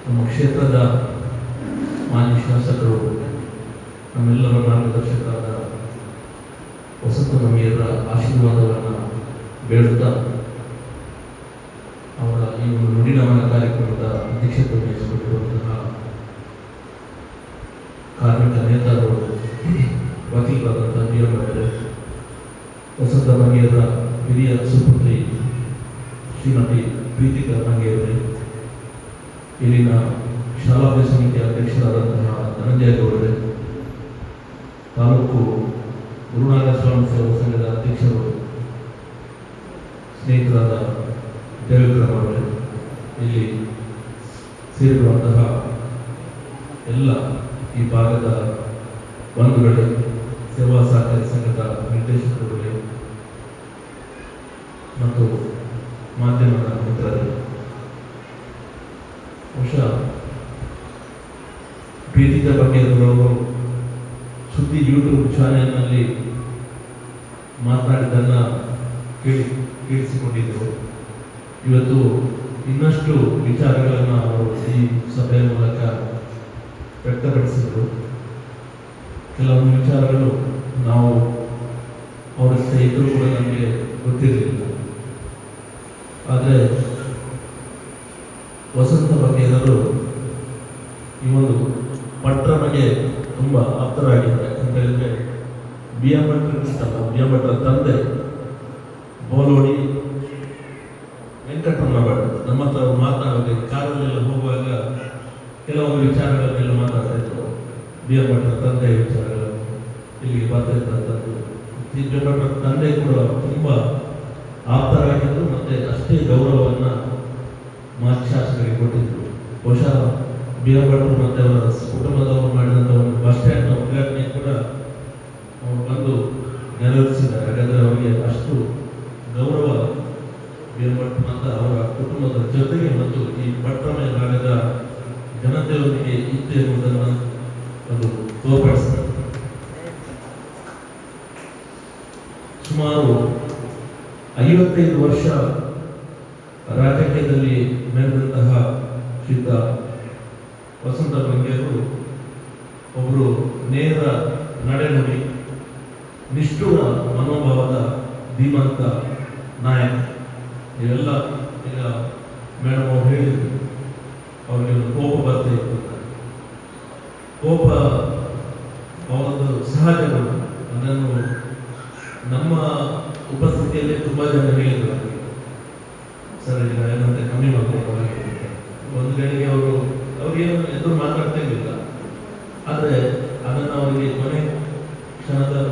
ನಮ್ಮ ಕ್ಷೇತ್ರದ ಮಾನ್ಯ ಶಾಸಕರು, ನಮ್ಮೆಲ್ಲರ ಮಾರ್ಗದರ್ಶಕರಾದ ವಸಂತ ನಮಿಯರ ಆಶೀರ್ವಾದವನ್ನು ಬೇಡುತ್ತಾ ಅವರ ಈ ಒಂದು ನುಡಿನಮನ ಕಾರ್ಯಕ್ರಮದ ಅಧ್ಯಕ್ಷತೆ ವಹಿಸಿಕೊಂಡಿರುವಂತಹ ಕಾರ್ಮಿಕ ನೇತಾರರು, ವಕೀಲರಾದಂತಹ BM ಅವರೇ, ವಸಂತ ನಮಿಯರ ಹಿರಿಯ ಸುಪುತ್ರಿ ಶ್ರೀಮತಿ ಪ್ರೀತಿಕಾ ನಂಗೆಯವರೇ, ಇಲ್ಲಿನ ಶಾಲಾಭ್ಯ ಸಮಿತಿ ಅಧ್ಯಕ್ಷರಾದಂತಹ ಧನಂಜಯ ಗೌಡರೇ, ತಾಲೂಕು ಗುರುನಾಥ ಸ್ವಾಮಿ ಸೇವಾ ಸಂಘದ ಅಧ್ಯಕ್ಷರು ಸ್ನೇಹಿತರಾದ ದೇವೇಂದ್ರ ಅವರೇ, ಇಲ್ಲಿ ಸೇರಿರುವಂತಹ ಎಲ್ಲ ಈ ಭಾಗದ ಬಂಧುಗಳೇ, ಸೇವಾ ಸಹಕಾರಿ ಸಂಘದ ನಿರ್ದೇಶಕರುಗಳೇ ಮತ್ತು ಮಾಧ್ಯಮದ ಮಿತ್ರರೇ, ಬಹುಶಃ ಪ್ರೀತಿಯ ಬಗ್ಗೆ ಅವರು ಸುದ್ದಿ ಯೂಟ್ಯೂಬ್ ಚಾನೆಲ್ನಲ್ಲಿ ಮಾತನಾಡಿದ್ದನ್ನು ಕೇಳಿಸಿಕೊಂಡಿದ್ದರು. ಇವತ್ತು ಇನ್ನಷ್ಟು ವಿಚಾರಗಳನ್ನು ಅವರು ಈ ಸಭೆಯ ಮೂಲಕ ವ್ಯಕ್ತಪಡಿಸಿದರು. ಕೆಲವೊಂದು ವಿಚಾರಗಳು ನಾವು ಅವರ ಸ್ನೇಹಿತರು ಕೂಡ ನಮಗೆ ಗೊತ್ತಿರಲಿಲ್ಲ. ಆದರೆ ವಸಂತ ಬಗೆಯವರು ಈ ಒಂದು ಭಟ್ರನಿಗೆ ತುಂಬ ಆಪ್ತರಾಗಿದ್ದಾರೆ. ಅಂತ ಹೇಳಿದ್ರೆ BM ಭಟ್ರಿಗಿಂತಲ್ಲ, BM ಭಟ್ರ ತಂದೆ ಬೋಲೋಡಿ ವೆಂಕಟರಮಣ ಭಟ್ ನಮ್ಮ ಹತ್ರ ಮಾತನಾಡಬೇಕು. ಕಾರಲ್ಲೆಲ್ಲ ಹೋಗುವಾಗ ಕೆಲವೊಂದು ವಿಚಾರಗಳನ್ನೆಲ್ಲ ಮಾತಾಡ್ತಾ ಇದ್ರು. BM ಭಟ್ರ ತಂದೆ ವಿಚಾರಗಳು ಇಲ್ಲಿಗೆ ಬರ್ತಾ ಇದ್ದಂಥದ್ದು. BM ಭಟ್ರ ತಂದೆ ಕೂಡ ತುಂಬ ಆಪ್ತರಾಗಿದ್ದರು ಮತ್ತು ಅಷ್ಟೇ ಗೌರವವನ್ನು ಮಾಜಿ ಶಾಸಕರಿಗೆ ಕೊಟ್ಟಿದ್ರು. ಬಹುಶಃ BM ಭಟ್ರು ಮತ್ತು ಅವರ ಕುಟುಂಬದವರು ಮಾಡಿದಂಥ ಒಂದು ಬಸ್ ಸ್ಟ್ಯಾಂಡ್ನ ಉದ್ಘಾಟನೆ ಕೂಡ ಅವರು ಬಂದು ನೆರವೇರಿಸಿದ್ದಾರೆ. ಹಾಗಾದರೆ ಅವರಿಗೆ ಅಷ್ಟು ಗೌರವ BM ಭಟ್ ಮತ್ತು ಅವರ ಕುಟುಂಬದ ಜೊತೆಗೆ ಮತ್ತು ಈ ಭಟ್ರಮಯ ಭಾಗದ ಜನತೆಯೊಂದಿಗೆ ಇತ್ತು ಎನ್ನುವುದನ್ನು ಅದು ತೋರ್ಪಡಿಸ್ತಾರೆ. ಸುಮಾರು 55 ವರ್ಷ ರಾಜಕೀಯದಲ್ಲಿ ಮೆರೆದಂತಹ ಶ್ರೀಯುತ ವಸಂತ ಬಗೆಯವರು ಒಬ್ಬರು ನೇರ ನಡೆನುಡಿ, ನಿಷ್ಠುರ ಮನೋಭಾವದ ಧೀಮಂತ ನಾಯಕ. ಇವೆಲ್ಲ ಈಗ ಮೇಡಮ್ ಅವರು ಹೇಳಿದ್ರು, ಅವರಿಗೆ ಒಂದು ಕೋಪ ಬರ್ತಾ ಇತ್ತು. ಕೋಪ ಅವರದ್ದು ಸಹಜ. ಅದನ್ನು ನಮ್ಮ ಉಪಸ್ಥಿತಿಯಲ್ಲಿ ತುಂಬ ಜನ ಹೇಳಿದ್ರು, ಸರ್ ಈಗ ಏನಂತೆ ಕಮ್ಮಿ ಮಾಡಬೇಕು. ಒಂದು ಗಳಿಗೆ ಅವ್ರಿಗೇನು ಎದುರು ಮಾತಾಡ್ತಾ ಇರಲಿಲ್ಲ. ಆದರೆ ಅದನ್ನು ಅವರಿಗೆ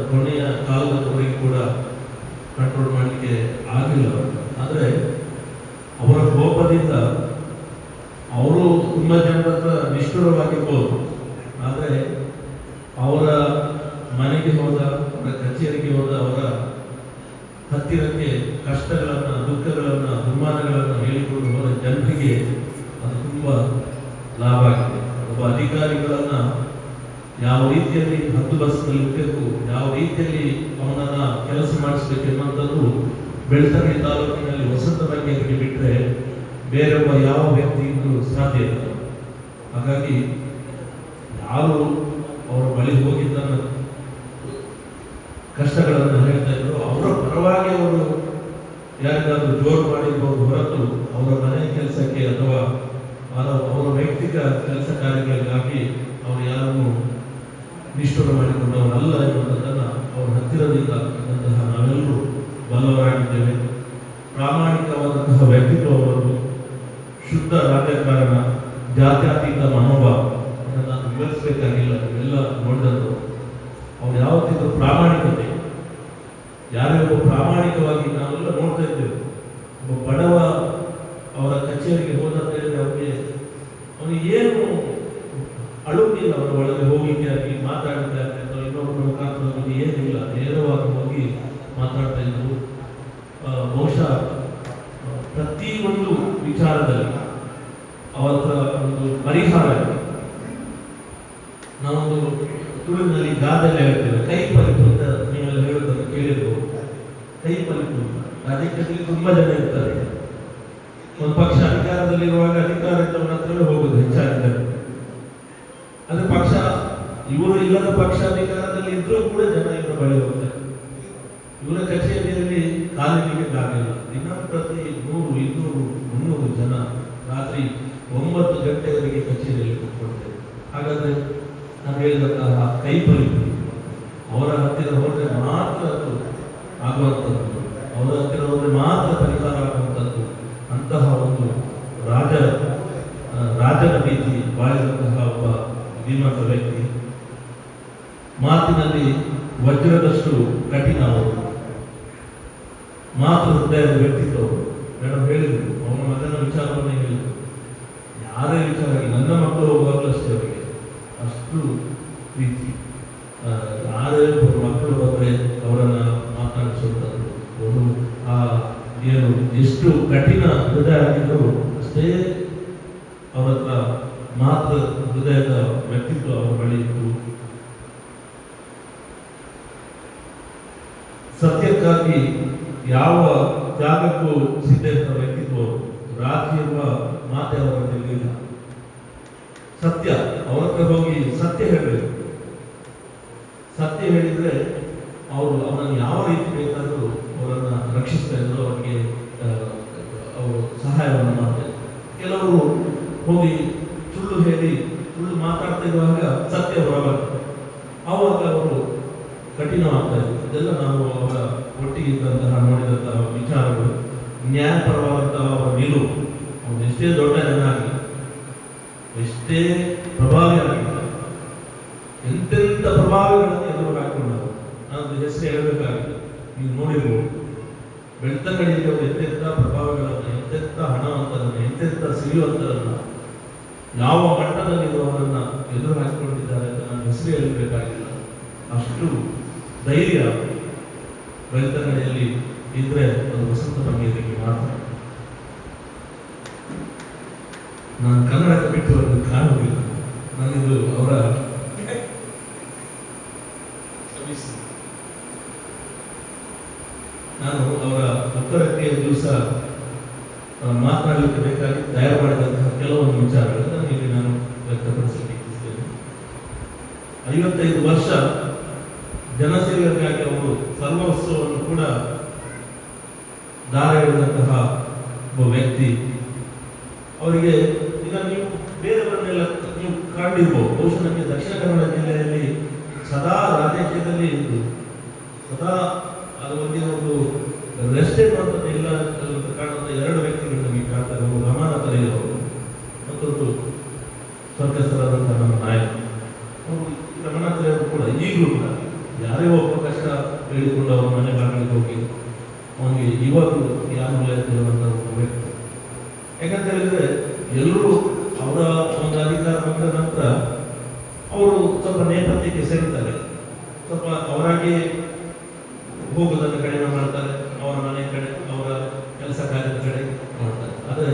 ಕೊನೆಯ ಕಾಲದವರೆಗೆ ಕೂಡ ಕಂಟ್ರೋಲ್ ಮಾಡಲಿಕ್ಕೆ ಆಗಿಲ್ಲ. ಆದರೆ ಅವರ ಕೋಪದಿಂದ ಅವರು ತುಂಬ ಜನರ ಹತ್ರ ನಿಷ್ಠುರವಾಗಿರ್ಬೋದು, ಆದರೆ ಅವರ ಮನೆಗೆ ಹೋದ, ಅವರ ಕಚೇರಿಗೆ ಹೋದ, ಅವರ ಹತ್ತಿರಕ್ಕೆ ಕಷ್ಟಗಳನ್ನು, ದುಃಖಗಳನ್ನು, ದುಮ್ಮಾನಗಳನ್ನು ಹೇಳಿಕೊಂಡು ಹೋದ ಜನರಿಗೆ ಅದು ತುಂಬ ಲಾಭ ಆಗಿದೆ. ಒಬ್ಬ ಅಧಿಕಾರಿಗಳನ್ನು ಯಾವ ರೀತಿಯಲ್ಲಿ ಹದ್ದುಬಸ್ತಿನಲ್ಲಿ ಇರಬೇಕು, ಯಾವ ರೀತಿಯಲ್ಲಿ ಅವನನ್ನ ಕೆಲಸ ಮಾಡಿಸಬೇಕು ಎನ್ನುವಂಥದ್ದು ಬೆಳ್ತಂಗಡಿ ತಾಲೂಕಿನಲ್ಲಿ ವಸಂತ ಬಗೆಯವರಿಗೆ ಬಿಟ್ಟರೆ ಬೇರೊಬ್ಬ ಯಾವ ವ್ಯಕ್ತಿಗೂ ಸಾಧ್ಯ ಇಲ್ಲ. ಹಾಗಾಗಿ ಯಾರು ಅವರ ಬಳಿ ಹೋಗಿದ್ದನ್ನು ಕಷ್ಟಗಳನ್ನು ಹೇಳ್ತಾ ಇದ್ರು, ಅವರ ಪರವಾಗಿ ಅವರು ಯಾರಿಗಾದ್ರೂ ಜೋರು ಮಾಡಿರ್ಬೋದು ಹೊರತು ಅವರ ಮನೆ ಕೆಲಸಕ್ಕೆ ಅಥವಾ ಅವರ ವೈಯಕ್ತಿಕ ಕೆಲಸ ಕಾರ್ಯಗಳಿಗಾಗಿ ಅವರು ಯಾರನ್ನು ನಿಷ್ಠುರ ಮಾಡಿಕೊಂಡವರಲ್ಲ ಎನ್ನುವುದನ್ನು ಅವರ ಹತ್ತಿರದಿಂದ ನಾವೆಲ್ಲರೂ ಬಲ್ಲವರಾಗಿದ್ದೇವೆ. ಪ್ರಾಮಾಣಿಕವಾದಂತಹ ವ್ಯಕ್ತಿತ್ವವನ್ನು, ಶುದ್ಧ ರಾಜಕಾರಣ, ಜಾತ್ಯತೀತ ಮನೋಭಾವ ನಾನು ವಿವರಿಸಬೇಕಾಗಿಲ್ಲ, ಇವೆಲ್ಲ ನೋಡಿದವರು. ಅವ್ರು ಯಾವತ್ತಿದ್ರು ಪ್ರಾಮಾಣಿಕತೆ, ಯಾರೇ ಒಬ್ಬ ಪ್ರಾಮಾಣಿಕವಾಗಿ ನಾವೆಲ್ಲ ನೋಡ್ತಾ ಇದ್ದೇವೆ. ಒಬ್ಬ ಬಡವ ಅವರ ಕಚೇರಿಗೆ ಹೋದಂತ ಹೇಳಿದ್ರೆ ಅವನಿಗೆ ಏನು ಅಳುವುದಿಲ್ಲ. ಅವರ ಒಳಗೆ ಹೋಗಿದ್ದೆ ಆಗಲಿ, ಮಾತಾಡಿದ್ದೆ ಆಗಲಿ ಅಥವಾ ಇನ್ನೊಬ್ಬರ ಮುಖಾಂತರ ಏನಿಲ್ಲ, ನೇರವಾಗಿ ಹೋಗಿ ಮಾತಾಡ್ತಾ ಇದ್ರು. ಬಹುಶಃ ಪ್ರತಿಯೊಂದು ವಿಚಾರದಲ್ಲಿ ಅವರ ಒಂದು ಪರಿಹಾರ. ನಾವೊಂದು ತುಳುವಿನಲ್ಲಿ ಗಾದೆಲ್ಲ ಹೇಳ್ತೇವೆ, ಕೈ ಪಲಿತು ಅಂತ ನೀವೆಲ್ಲ ಹೇಳೋದನ್ನು ಕೇಳಿರ್ಬೋದು. ಕೈ ಪಲಿತು ರಾಜಕೀಯದಲ್ಲಿ ತುಂಬಾ ಜನ ಇರ್ತಾರೆ. ಒಂದು ಪಕ್ಷ ಅಧಿಕಾರದಲ್ಲಿರುವಾಗ ಅಧಿಕಾರದವರ ಹತ್ರವೇ ಹೋಗುದು ಹೆಚ್ಚಾಗಿದೆ. ಅದೇ ಪಕ್ಷ ಇವರು ಇಲ್ಲದ ಪಕ್ಷ ಅಧಿಕಾರದಲ್ಲಿ ಇದ್ರೂ ಕೂಡ ಜನ ಇವರ ಬಳಿ ಹೋಗ್ತಾರೆ. ಇವರ ಕಚೇರಿಯಲ್ಲಿ ಕಾಲಿಗೆ ಆಗಿಲ್ಲ. ದಿನ ಪ್ರತಿ 100, 200, 300 ಜನ ರಾತ್ರಿ 9 ಗಂಟೆವರೆಗೆ ಕಚೇರಿಯಲ್ಲಿ ಕೂತ್ಕೊಳ್ತೇವೆ. ಹಾಗಾದ್ರೆ ನಾನು ಹೇಳಿದಂತಹ ಕೈಪರಿ ಅವರ ಹತ್ತಿರ ಹೋದ್ರೆ ಮಾತ್ರ ಅದು ಆಗುವಂಥದ್ದು, ಅವರ ಹತ್ತಿರ ಹೋದ್ರೆ ಮಾತ್ರ ಪರಿಹಾರ ಆಗುವಂಥದ್ದು. ಅಂತಹ ಒಂದು ರಾಜನ ರೀತಿ ಬಾಳಿದಂತಹ ಒಬ್ಬ ಧೀಮಂತ ವ್ಯಕ್ತಿ. ಮಾತಿನಲ್ಲಿ ವಜ್ರದಷ್ಟು ಕಠಿಣ ಅವರು, ಮಾತು ಹೃದಯದ ವ್ಯಕ್ತಿತ್ವ ಅವರು. ಮೇಡಮ್ ಹೇಳಿದ್ರು, ಅವನ ಮಗನ ವಿಚಾರವನ್ನೇ ಹೇಳಿದ್ರು. ಯಾರೇ ವಿಚಾರ, ನನ್ನ ಮಕ್ಕಳು ಹೋಗುವಾಗಲೂ ಅಷ್ಟೇ ಅವರಿಗೆ ಅಷ್ಟು ಪ್ರೀತಿ. ಯಾರೇ ಮಕ್ಕಳು ಬಂದರೆ ಅವರನ್ನ ಮಾತನಾಡಿಸುವಂಥದ್ದು, ಅವರು ಏನು ಎಷ್ಟು ಕಠಿಣ ಹೃದಯ ಆಗಿದ್ದರು ಅಷ್ಟೇ ಅವರ ಹತ್ರ ಮಾತ್ರ ಹೃದಯದ ವ್ಯಕ್ತಿತ್ವ ಅವರ ಬಳಿ ಇತ್ತು. ಸತ್ಯಕ್ಕಾಗಿ ಯಾವ ತ್ಯಾಗಕ್ಕೂ ಸಿದ್ಧ ಇರುವ ವ್ಯಕ್ತಿತ್ವ. ರಾಜಿ ಎಂಬ ಮಾತೆ ಅವರಲ್ಲಿಲ್ಲ. ಸತ್ಯ, ಅವರ ಹತ್ರ ಹೋಗಿ ಸತ್ಯ ಹೇಳಬೇಕು. ಸತ್ಯ ಹೇಳಿದ್ರೆ ಅವರನ್ನು ಯಾವ ರೀತಿ ಬೇಕಾದರೂ ಅವರನ್ನ ರಕ್ಷಿಸ್ತಾ ಇದ್ರು, ಅವರಿಗೆ ಅವರು ಸಹಾಯವನ್ನು ಮಾಡ್ತಾರೆ. ಕೆಲವರು ಹೋಗಿ ಸುಳ್ಳು ಹೇಳಿ ಸುಳ್ಳು ಮಾತಾಡ್ತಾ ಇರುವಾಗ ಸತ್ಯ ಹೊರಬರ್ತದೆ, ಆವಾಗ ಅವರು ಕಠಿಣವಾಗ್ತಾ ಇದ್ರು. ಇದೆಲ್ಲ ನಾವು ಅವರ ಒಟ್ಟಿಗೆ ಇದ್ದಂತಹ ನೋಡಿದಂತಹ ವಿಚಾರಗಳು. ನ್ಯಾಯಪರವಾದಂತಹ ಅವರ ನಿಲುವು, ಅವನು ಎಷ್ಟೇ ದೊಡ್ಡ ಜನ ಆಗಲಿ, ಎಷ್ಟೇ ಪ್ರಭಾವಿ ಆಗಿದ್ದಾರೆ, ಎಂತೆಂಥ ಪ್ರಭಾವಿಗಳನ್ನು ಎದುರು ಹಾಕೊಂಡರು. ನಾನು ಹೆಸರು ಹೇಳಬೇಕಾಗಿದೆ, ನೀವು ನೋಡಿರ್ಬೋದು. ಬೆಳ್ತಂಗಡಿಯಲ್ಲಿ ಅವರು ಎಂತೆಂಥ ಪ್ರಭಾವಗಳನ್ನು, ಎಂತೆಂಥ ಹಣವಂತರನ್ನು, ಎಂತೆಂಥ ಸಿರಿವಂತರನ್ನು, ಯಾವ ಮಟ್ಟದಲ್ಲಿರುವವರನ್ನ ಎದುರು ಹಾಕಿಕೊಂಡಿದ್ದಾರೆ ಅಂತ ನಾನು ಹೆಸರು ಹೇಳಬೇಕಾಗಿಲ್ಲ. ಅಷ್ಟು ಧೈರ್ಯ ಬೆಳ್ತಂಗಡಿಯಲ್ಲಿ ಇದ್ರೆ ಅದು ವಸಂತ ಬಂಗೇರಿಗೆ ಮಾತ್ರ. ನಾನು ಕನ್ನಡಕ್ಕೆ ಬಿಟ್ಟು ಅದನ್ನು ಕಾಣುವುದಿಲ್ಲ. ನಾನಿದು ಅವರ ನಾನು ಅವರ ಉತ್ತರಕ್ಕೆ ದಿವಸ ಮಾತನಾಡಲಿಕ್ಕೆ ಬೇಕಾಗಿ ತಯಾರು ಮಾಡಿದಂತಹ ಕೆಲವೊಂದು ವಿಚಾರಗಳನ್ನು ಇಲ್ಲಿ ನಾನು ವ್ಯಕ್ತಪಡಿಸಲಿಕ್ಕೆ ಇಚ್ಛಿಸ್ತೇನೆ. 55 ವರ್ಷ ಜನಸೇವೆಗಾಗಿ ಅವರು ಸರ್ವಸ್ವವನ್ನು ಕೂಡ ದಾರ ಎಳೆದಂತಹ ಒಬ್ಬ ವ್ಯಕ್ತಿ. ಅವರಿಗೆ ಈಗ ನೀವು ಬೇರೆಯವರನ್ನೆಲ್ಲ ನೀವು ಕಂಡಿರ್ಬೋದು. ಬಹುಶಃ ನಮಗೆ ದಕ್ಷಿಣ ಕನ್ನಡ ಜಿಲ್ಲೆಯಲ್ಲಿ ಸದಾ ರಾಜಕೀಯದಲ್ಲಿ ಇದ್ದು ಸದಾ ಅದು ಒಂದು ರೆಸ್ಟ್ ಎನ್ನುವಂಥದ್ದು ಇಲ್ಲ ಕಾಣುವಂಥ 2 ವ್ಯಕ್ತಿಗಳು ನಮಗೆ ಕಾಣ್ತಾರೆ. ಒಬ್ಬರು ರಮಾನ ತಲೆಯವರು, ಮತ್ತೊಂದು ಸ್ವರ್ಗಸ್ಥರಾದಂತಹ ನಮ್ಮ ನಾಯಕ. ಅವರು ರಮಣ ತಲೆಯವರು ಕೂಡ ಈಗಲೂ ಕೂಡ ಯಾರೇ ಒಬ್ಬ ಕಷ್ಟ ಹೇಳಿಕೊಂಡು ಅವರ ಮನೆ ಬಾಗಿಲಿಗೆ ಹೋಗಿ ಅವನಿಗೆ ಇವಾಗ ಯಾರು ಹೇಳುವಂಥ ಒಬ್ಬ ವ್ಯಕ್ತಿ. ಯಾಕಂತ ಹೇಳಿದ್ರೆ ಎಲ್ಲರೂ ಅವರ ಒಂದು ಅಧಿಕಾರ ಬಂದ ನಂತರ ಅವರು ಸ್ವಲ್ಪ ನೇಪಥ್ಯಕ್ಕೆ ಸೇರ್ತಾರೆ, ಸ್ವಲ್ಪ ಅವರಾಗಿ ಹೋಗೋದನ್ನು ಕಡಿಮೆ ಮಾಡ್ತಾರೆ, ಅವರ ಮನೆ ಕಡೆ, ಅವರ ಕೆಲಸ ಕಾರ್ಯದ ಕಡೆ ಮಾಡ್ತಾರೆ. ಆದರೆ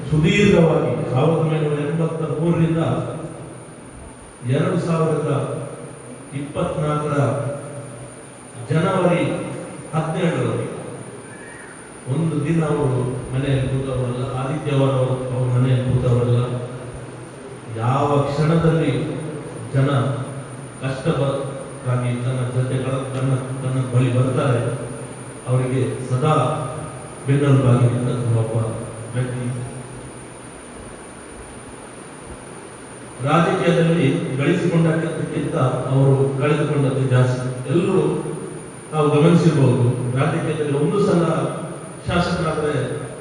ಸುದೀರ್ಘವಾಗಿ 1983ರಿಂದ 2024 ಜನವರಿ 17ರವರೆಗೆ ಒಂದು ದಿನ ಅವರು ಮನೆಯಲ್ಲಿ ಕೂತವರಲ್ಲ, ಆದಿತ್ಯವಾರ ಅವ್ರ ಮನೆಯಲ್ಲಿ ಕೂತವರಲ್ಲ. ಯಾವ ಕ್ಷಣದಲ್ಲಿ ಜನ ಕಷ್ಟಕ್ಕಾಗಿ ತನ್ನ ಜೊತೆ ತನ್ನ ಬಳಿ ಬರ್ತಾರೆ, ಅವರಿಗೆ ಸದಾ ಬೆನ್ನೆಲುಬಾಗಿ ನಿಂತಹ ಒಬ್ಬ ವ್ಯಕ್ತಿ. ರಾಜಕೀಯದಲ್ಲಿ ಗಳಿಸಿಕೊಂಡಕ್ಕಿಂತ ಅವರು ಕಳೆದುಕೊಂಡದ್ದು ಜಾಸ್ತಿ. ಎಲ್ಲರೂ ನಾವು ಗಮನಿಸಿರ್ಬೋದು, ರಾಜಕೀಯದಲ್ಲಿ ಒಂದು ಸಲ ಶಾಸಕರಾದರೆ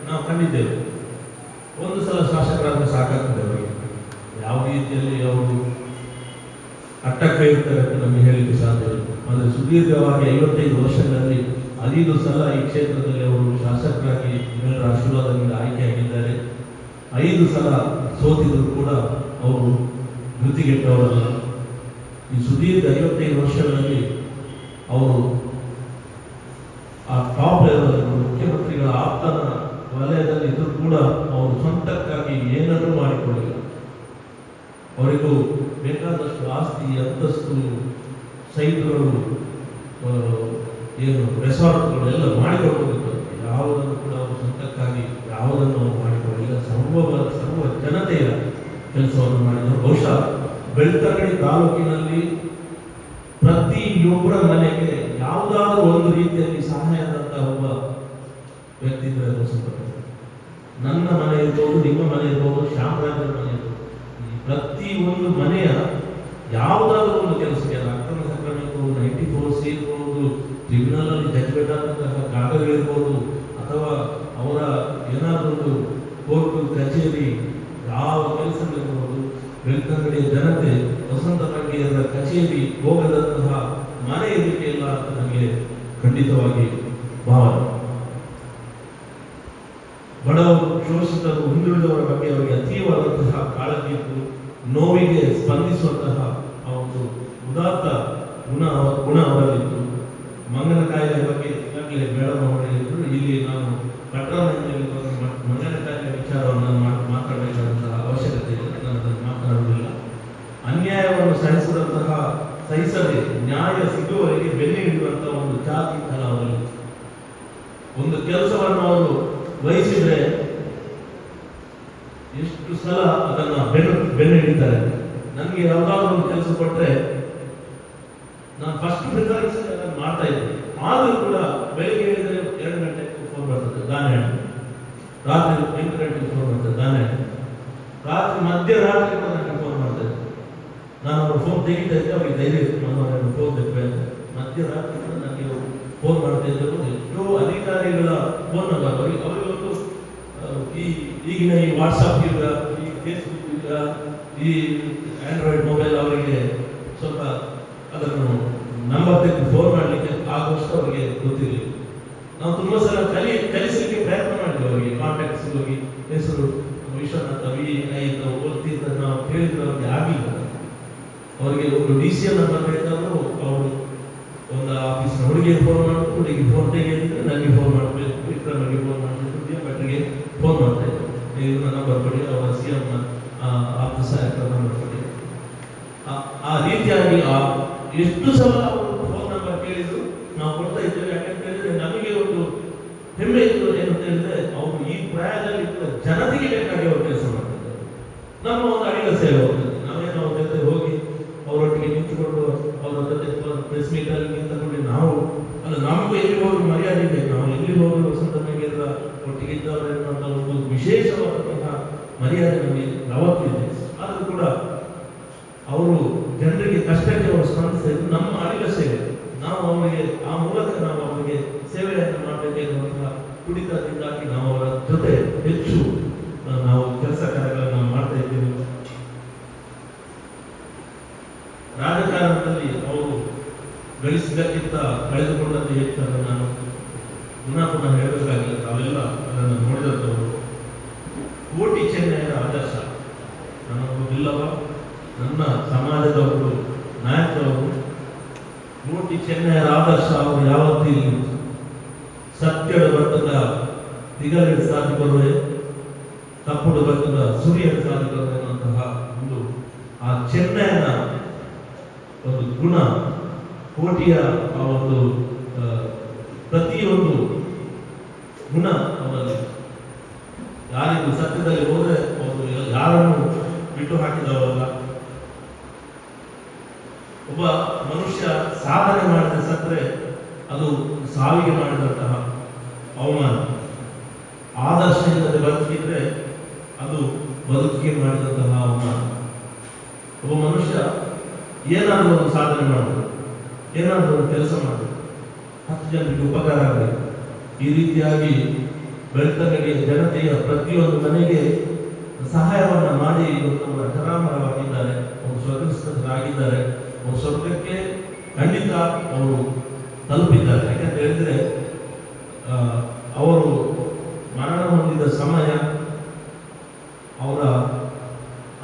ನಾವು ಕಂಡಿದ್ದೇವೆ, ಒಂದು ಸಲ ಶಾಸಕರಾದರೆ ಸಾಕಾಗ್ತದೆ ಅವರಿಗೆ. ಯಾವ ರೀತಿಯಲ್ಲಿ ಅವರು ಅಟ್ಟಕ್ಕೆ ಇರ್ತಾರೆ ಅಂತ ನಮಗೆ ಹೇಳಲಿಕ್ಕೆ ಸಾಧ್ಯವಿಲ್ಲ. ಆದರೆ ಸುದೀರ್ಘವಾಗಿ 55 ವರ್ಷಗಳಲ್ಲಿ 5 ಸಲ ಈ ಕ್ಷೇತ್ರದಲ್ಲಿ ಅವರು ಶಾಸಕರಾಗಿ ಎಲ್ಲರ ಆಶೀರ್ವಾದದಿಂದ ಆಯ್ಕೆಯಾಗಿದ್ದಾರೆ. 5 ಸಲ ಸೋತಿದ್ರು ಕೂಡ ಅವರು ಮೃತಿಗೆಟ್ಟವರಲ್ಲ. ಈ ಸುದೀರ್ಘ 55 ವರ್ಷಗಳಲ್ಲಿ ಅವರು ಆ ಟಾಪ್ ಲೆವೆಲ್ ಮುಖ್ಯಮಂತ್ರಿಗಳ ಆಪ್ತನ ವಲಯದಲ್ಲಿ ಇದ್ರೂ ಕೂಡ ಅವರು ಸ್ವಂತಕ್ಕಾಗಿ ಏನನ್ನೂ ಮಾಡಿಕೊಳ್ಳಿಲ್ಲ. ಅವರಿಗೂ ಬೇಕಾದಷ್ಟು ಆಸ್ತಿ, ಅಂತಸ್ತು, ಸೈಟ್ಗಳು, ಏನು ರೆಸಾರ್ಟ್ಗಳು ಎಲ್ಲ ಮಾಡಿಕೊಟ್ಟಿದ್ದಾರೆ. ಯಾವುದನ್ನು ಕೂಡ ಅವರು ಸ್ವಂತಕ್ಕಾಗಿ ಯಾವುದನ್ನು ಅವರು ಮಾಡಿಕೊಳ್ಳಿಲ್ಲ. ಕೆಲಸವನ್ನು ಮಾಡಿದರು. ಬಹುಶಃ ಬೆಳ್ತಂಗಡಿ ತಾಲೂಕಿನಲ್ಲಿ ಪ್ರತಿಯೊಬ್ಬರ ಮನೆಗೆ ಯಾವುದಾದ್ರೂ ಒಂದು ರೀತಿಯಲ್ಲಿ ಸಹಾಯದಂತಹ ಒಬ್ಬ ವ್ಯಕ್ತಿ ಇದ್ರೆ ನನ್ನ ಮನೆ ಇರ್ಬೋದು, ನಿಮ್ಮ ಮನೆ ಇರ್ಬೋದು, ಶ್ಯಾಮರಾಜರ ಮನೆ ಇರ್ಬೋದು, ಪ್ರತಿಯೊಂದು ಮನೆಯ ಯಾವುದಾದ್ರೂ ಒಂದು ಕೆಲಸಕ್ಕೆ ಅಕ್ರಮ ಸಕ್ರಮ ಇರ್ಬೋದು, 94C ಇರ್ಬೋದು, ಟ್ರಿಬ್ಯುನಲ್ ಅಲ್ಲಿ ಜಜ್ಮೆಂಟ್ ಆದಂತಹ ಕಾಗದಗಳಿರ್ಬೋದು, ಅಥವಾ ಅವರ ಏನಾದರೂ ಒಂದು ಕೋರ್ಟು ಕಚೇರಿ ಯಾವ ಕೆಲಸಗಳಿರ್ಬೋದು, ಬೆಳ್ತಂಗಡಿಯ ಜನತೆ ವಸಂತ ರಂಗೇರ ಕಚೇರಿ ಹೋಗದಂತಹ ಮನೆ ಇರಲಿಕ್ಕೆ ಇಲ್ಲ ಅಂತ ನನಗೆ ಖಂಡಿತವಾಗಿ ಭಾವನೆ. ಬಡವರು, ಶೋಷಿತರು, ಹಿಂದುಳಿದವರ ಬಗ್ಗೆ ಅವರಿಗೆ ಅತೀವಾದಂತಹ ಕಾಳಜಿ ಇತ್ತು. ನೋವಿಗೆ ಸ್ಪಂದಿಸುವಂತಹ ಒಂದು ಉದಾತ್ತ ಗುಣ ಅವರಲ್ಲಿತ್ತು. ಮಂಗನ ಕಾಯಿಲೆ ಬಗ್ಗೆ ಈಗಾಗಲೇ ಮೇಡಮ್ ಅವರು ಹೇಳಿದ್ರು. ಇಲ್ಲಿ ನಾನು ಕಟ್ಟಡದಲ್ಲಿ ಮಂಗನ ಕಾಯಿಲೆ ವಿಚಾರವನ್ನು ಮಾತಾಡಬೇಕಾದಂತಹ ಅವಶ್ಯಕತೆ ಇಲ್ಲ, ನಾನು ಅದನ್ನು ಮಾತನಾಡುವುದಿಲ್ಲ. ಅನ್ಯಾಯವನ್ನು ಸಹಿಸದೆ ನ್ಯಾಯ ಸಿಗುವವರೆಗೆ ಬೆನ್ನೆ ಹಿಡಿಯುವಂತಹ ಒಂದು ಜಾತಿ ಕಲ ಅವರಲ್ಲಿ. ಒಂದು ಕೆಲಸವನ್ನು ಅವರು ವಹಿಸಿದ್ರೆ ಎಷ್ಟು ಸಲ ಅದನ್ನ ಬೆನ್ನು ಹಿಡಿತಾರೆ. ನನಗೆ ಯಾವುದಾದ್ರೂ ಒಂದು ಕೆಲಸ ಕೊಟ್ಟರೆ ನಾನು ಫಸ್ಟ್ ಪ್ರಿಫರೆನ್ಸ್ ಅದನ್ನು ಮಾಡ್ತಾ ಇದ್ದೆ. ಆದರೂ ಕೂಡ ಬೆಳಿಗ್ಗೆ ಹೇಳಿದ್ರೆ 2 ಗಂಟೆಗೆ ಫೋನ್ ಬರ್ತದೆ, ದಾನೆ ಹಣ್ಣು. ರಾತ್ರಿ 8 ಗಂಟೆಗೆ ಫೋನ್ ಬರ್ತದೆ, ದಾನೆ ಹಣ್ಣು. ಮಧ್ಯರಾತ್ರಿ ನನಗೆ ಫೋನ್ ಮಾಡ್ತಾ ಇದ್ದೆ. ನಾನು ಅವ್ರ ಫೋನ್ ತೆಗಿತಾ ಇದ್ದೆ, ಅವ್ರಿಗೆ ಧೈರ್ಯ ಇತ್ತು ಫೋನ್ ತೆಗಿಬೇಕು. ಮಧ್ಯರಾತ್ರಿ ನನಗೆ ಫೋನ್ ಮಾಡ್ತಾ ಇದ್ದರು. ಎಷ್ಟೋ ಅಧಿಕಾರಿಗಳ ಫೋನ್ ನಂಬರ್ ಅವರಿಗೊಂದು ಈಗಿನ ಈ ವಾಟ್ಸಪ್ ಈಗ, ಈ ಫೇಸ್ಬುಕ್ ಈಗ, ಈ ಆಂಡ್ರಾಯ್ಡ್ ಮೊಬೈಲ್ ಅವರಿಗೆ ಸ್ವಲ್ಪ ಅದನ್ನು ನಂಬರ್ ತೆಗೆದು ಫೋನ್ ಮಾಡಲಿಕ್ಕೆ ಆಗುವಷ್ಟು ಅವರಿಗೆ ಗೊತ್ತಿರಲಿಲ್ಲ. ನಾವು ತುಂಬಾ ಸಲ ಕಲಿಸಲಿಕ್ಕೆ ಪ್ರಯತ್ನ ಮಾಡಿದ್ವಿ ಅವರಿಗೆ. ಕಾಂಟ್ಯಾಕ್ಟ್ಸ್ ಹೋಗಿ ಹೆಸರು ವಿಶ್ವನಾಥ ಓದ್ತಿದ್ದ ನಾವು ಕೇಳಿದ್ರೆ ಅವ್ರಿಗೆ ಆಗಿಲ್ಲ. ಅವರಿಗೆ ಒಂದು DCL ನಂಬರ್ ಬೇಕಾದರೂ ಅವರು ಒಂದು ಆಫೀಸ್ನ ಹುಡುಗಿಗೆ ಫೋನ್ ಮಾಡಬೇಕು, ಹುಡುಗಿ ಫೋನ್ ತೆಗೆಯಿದ್ರೆ ನನಗೆ ಫೋನ್ ಮಾಡಬೇಕು, ವಿಕ್ರಮ್ಗೆ ಫೋನ್ ಮಾಡಬೇಕು, ಭಟ್ರಿಗೆ ಫೋನ್ ಮಾಡ್ತಾ ಇದ್ರು. ಇದನ್ನ ನಂಬರ್ ಕೊಡಿ, ಅವರ CM ಆಫೀಸ್ ನಂಬರ್ ಕೊಡಿ. ಆ ರೀತಿಯಾಗಿ ಎಷ್ಟು ಸಲ ಅವರು ಫೋನ್ ನಂಬರ್ ಕೇಳಿದ್ರು ನಾವು ಕೊಡ್ತಾ ಇದ್ದೇವೆ. ಯಾಕಂತ ಹೇಳಿದ್ರೆ ನಮಗೆ ಒಂದು ಹೆಮ್ಮೆ ಇತ್ತು. ಏನಂತ ಹೇಳಿದ್ರೆ ಅವರು ಈ ಪ್ರಾಯದಲ್ಲಿ ಜನತೆಗೆ ಬೇಕಾಗಿ ಅವರು ಕೆಲಸ ಮಾಡ್ತಿದ್ದಾರೆ. ನಮ್ಮ ಒಂದು ಅಡಿಗ ಸೇವೆ ಹೋಗ್ತದೆ. ನಾವೇನು ಅವ್ರ ಜೊತೆ ಹೋಗಿ ಅವರೊಟ್ಟಿಗೆ ನಿಂತುಕೊಂಡು ಅವರ ಜೊತೆ ಪ್ರೆಸ್ ಮೀಟ್ ಅಲ್ಲಿ ನಿಂತುಕೊಂಡು ನಾವು ನಮಗೂ ಎಲ್ಲಿ ಹೋಗಿ ಮರ್ಯಾದೆ ಇದೆ. ನಾವು ಎಲ್ಲಿ ಹೋಗಿ ವಸಂತ ರಂಗೇರ ಒಟ್ಟಿಗೆ ಇದ್ದವರು ಎನ್ನುವಂತ ಒಂದು ವಿಶೇಷವಾದಂತಹ ಮರ್ಯಾದೆ ನಮಗೆ ಯಾವತ್ತಿದೆ. ಆದರೂ ಕೂಡ ಅವರು ಜನರಿಗೆ ಕಷ್ಟಕ್ಕೆ ಅವರು ಸ್ಪಂದಿಸಿದ್ರು. ನಮ್ಮ ಅಡಿಗ ಸೇವೆ, ನಾವು ಅವರಿಗೆ ಆ ಮೂಲಕ ನಾವು ಅವರಿಗೆ ಸೇವೆಯನ್ನು ಮಾಡಬೇಕೆನ್ನುವಂತಹ ತುಡಿತದಿಂದಾಗಿ ನಾವು ಅವರ ಜೊತೆ ಹೆಚ್ಚು ನಾವು ಕೆಲಸ ಕಾರ್ಯಗಳನ್ನು ಮಾಡ್ತಾ ಇದ್ದೇವೆ. ರಾಜಕಾರಣದಲ್ಲಿ ಅವರು ಗಳಿಸಿದ್ದಕ್ಕಿಂತ ಕಳೆದುಕೊಂಡಂತೆ ಹೆಚ್ಚು ಅದನ್ನು ನಾನು ಪುನಃ ಹೇಳಬೇಕಾಗಿಲ್ಲ. ತಾವೆಲ್ಲ ಅದನ್ನು ನೋಡಿದವರು. ಕೋಟಿ ಚೆನ್ನೈಯ ಆದರ್ಶ ನನಗೊಬ್ಬ ನನ್ನ ಸಮಾಜದವರು, ನಾಯಕರವರು. ಕೋಟಿ ಚೆನ್ನೈಯರ ಆದರ್ಶ ಅವರು ಯಾವತ್ತೂ ಸತ್ಯದ ಬರ್ತದ ತಿಗಲಿನ ಸಾಧಿಕೊಳ್ಳುವೆ, ತಪ್ಪುಡು ಬರ್ತದ ಸುರಿಯನ್ನು ಸಾಧಿಕೊಳ್ಳುವೆ ಎನ್ನುವಂತಹ ಒಂದು ಆ ಚೆನ್ನೈನ ಒಂದು ಗುಣ, ಕೋಟಿಯ ಆ ಒಂದು ಪ್ರತಿಯೊಂದು ಗುಣ ಅವರಲ್ಲಿ. ಯಾರಿಗೂ ಸತ್ಯದಲ್ಲಿ ಹೋದ್ರೆ ಅವರು ಯಾರನ್ನು ಬಿಟ್ಟು ಹಾಕಿದವರಲ್ಲ. ಒಬ್ಬ ಮನುಷ್ಯ ಸಾಧನೆ ಮಾಡಿದ ಸತ್ರೆ ಅದು ಸಾವಿಗೆ ಮಾಡಿದಂತಹ ಅವಮಾನ. ಆದರ್ಶ ಇಲ್ಲದೆ ಬದುಕಿದ್ರೆ ಅದು ಬದುಕಿಗೆ ಮಾಡಿದಂತಹ ಅವಮಾನ. ಒಬ್ಬ ಮನುಷ್ಯ ಏನಾದರೂ ಒಂದು ಸಾಧನೆ ಮಾಡಬೇಕು, ಏನಾದರೂ ಒಂದು ಕೆಲಸ ಮಾಡಬೇಕು, 10 ಜನರಿಗೆ ಉಪಕಾರ ಆಗಬೇಕು. ಈ ರೀತಿಯಾಗಿ ಬೆಳ್ತಂಗಡಿಯ ಜನತೆಯ ಪ್ರತಿಯೊಂದು ಮನೆಗೆ ಸಹಾಯವನ್ನು ಮಾಡಿ ಇವತ್ತು ಅವರು ಅಜರಾಮರವಾಗಿದ್ದಾರೆ, ಅವರು ಸ್ವರ್ಗಸ್ಥರಾಗಿದ್ದಾರೆ. ಅವರು ಸ್ವರ್ಗಕ್ಕೆ ಖಂಡಿತ ಅವರು ತಲುಪಿದ್ದಾರೆ. ಯಾಕಂತ ಹೇಳಿದ್ರೆ ಅವರು ಮರಣ ಹೊಂದಿದ ಸಮಯ, ಅವರ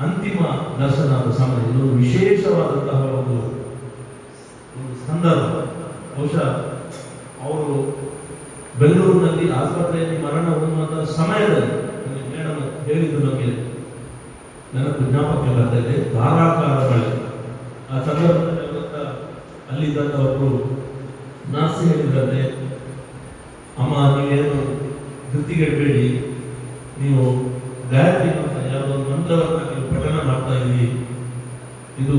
ಅಂತಿಮ ದರ್ಶನದ ಸಮಯ, ಇದು ವಿಶೇಷವಾದಂತಹ ಒಂದು ಸಂದರ್ಭ. ಬಹುಶಃ ಅವರು ಬೆಂಗಳೂರಿನಲ್ಲಿ ಆಸ್ಪತ್ರೆಯಲ್ಲಿ ಮರಣ ಹೊಂದುವಂತಹ ಸಮಯದಲ್ಲಿ ಮೇಡಮ್ ಹೇಳಿದ್ದು ನಮಗೆ ನನಗೆ ಜ್ಞಾಪಕ ಬರ್ತಾ ಇದೆ. ಧಾರಾಕಾರ ಮಳೆ. ಆ ಸಂದರ್ಭದಲ್ಲಿ ಅಲ್ಲಿದ್ದಂಥ ಒಬ್ಬರು ನರ್ಸ್ ಹೇಳಿದಂತೆ, ಅಮ್ಮ ನೀವೇನು ಧೃತಿಗೆಡಬೇಡಿ, ನೀವು ಗಾಯತ್ರಿ ಯಾವುದೋ ಮಂತ್ರವನ್ನು ನೀವು ಪಠಣ ಮಾಡ್ತಾ ಇದ್ದೀರಿ. ಇದು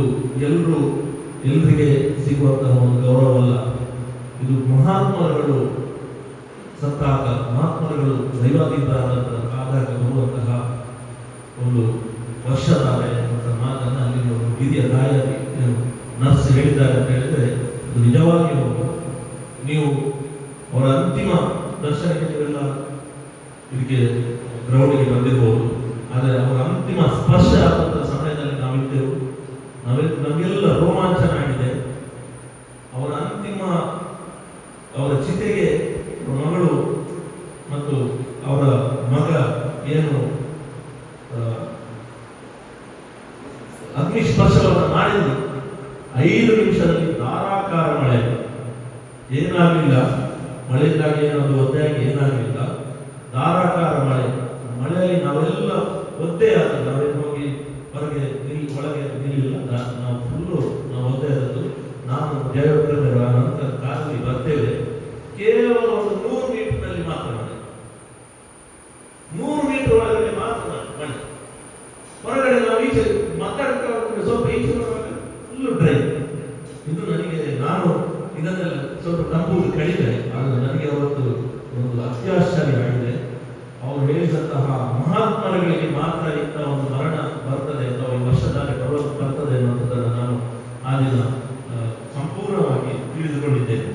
ಎಲ್ರಿಗೆ ಸಿಗುವಂತಹ ಒಂದು ಗೌರವ ಅಲ್ಲ. ಇದು ಮಹಾತ್ಮರುಗಳು ಸತ್ತಾಗ, ಮಹಾತ್ಮರುಗಳು ದೈವಾಧೀನರಾದಾಗ ಬರುವಂತಹ ಒಂದು ವರ್ಷಧಾರೆ ಅಂತ ಮಾತನ್ನು ಅಲ್ಲಿ ಒಂದು ಹಿರಿಯ ದಾಯಾದಿ ನರ್ಸ್ ಹೇಳಿದ್ದಾರೆ ಅಂತ ಹೇಳಿದ್ರೆ, ಅದು ನಿಜವಾಗಿಯೂ ನೀವು ಅವರ ಅಂತಿಮ ದರ್ಶನಕ್ಕೆ ನೀವೆಲ್ಲ ಇದಕ್ಕೆ ಗ್ರೌಂಡಿಗೆ ಬಂದಿರಬಹುದು. ಆದರೆ ಅವರ ಅಂತಿಮ ಸ್ಪರ್ಶ ಆದಂತಹ ಸಮಯದಲ್ಲಿ ನಾವಿದ್ದೆವು. ನಮಗೆಲ್ಲ ರೋಮಾಂಚನ ಆಗಿದೆ. ಅವರ ಚಿತೆಗೆ ಮಗಳು ಮತ್ತು ಅವರ ಮಗ ಏನು ಅಗ್ನಿ ಸ್ಪರ್ಶವನ್ನು ಮಾಡಿದ್ರು, 5 ನಿಮಿಷದಲ್ಲಿ ಧಾರಾಕಾರ ಮಳೆ. ಏನಾಗಲಿಲ್ಲ, ಮಳೆಯಿಂದಾಗಿ ಏನೊಂದು ಒದ್ದೆಯಾಗಿ ಏನಾಗಲಿಲ್ಲ, ಧಾರಾಕಾರ ಮಳೆಯಲ್ಲಿ ನಾವೆಲ್ಲ ಒದ್ದೆ ಆದ, ನಾವೇನು ಹೋಗಿ ಹೊರಗೆ ಒಳಗೆ ನಿಲ್ಲಿಲ್ಲ, ನಾವು ಒದ್ದೆ ಆದದ್ದು. ನಾನು ದೇವರ ನಂತರ ಕಾರಲ್ಲಿ ಬರ್ತೇವೆ, ಕೇವಲ ಒಂದು 100 ಮೀಟರ್ನಲ್ಲಿ ಮಾತ್ರ ಮಳೆ, 100 ಮೀಟರ್ ಒಳಗಡೆ ಮಾತ್ರ ಮಳೆ. ಹೊರಗಡೆ ನಾವು ಈಚೆ ಮಾತಾಡ್ತಾ ಸ್ವಲ್ಪ ಈಚೆ ಫುಲ್ಲು ಡ್ರೈ. ಇದು ನಾನು ಇದನ್ನೆಲ್ಲ ಸ್ವಲ್ಪ ನಂಬುವುದು ಕಡಿಮೆ, ಆದರೆ ನನಗೆ ಅವತ್ತು ಒಂದು ಅತ್ಯಾಶ್ಚರ್ಯ ಆಗಿದೆ. ಅವರು ಹೇಳಿದಂತಹ ಮಹಾತ್ಮರುಗಳಿಗೆ ಮಾತ್ರ ಇಂಥ ಒಂದು ಮರಣ ಬರ್ತದೆ ಅಥವಾ ಈ ವರ್ಷಧಾರೆ ಬರ್ತದೆ ಅನ್ನೋದನ್ನು ನಾನು ಆ ದಿನ ಸಂಪೂರ್ಣವಾಗಿ ತಿಳಿದುಕೊಂಡಿದ್ದೇನೆ.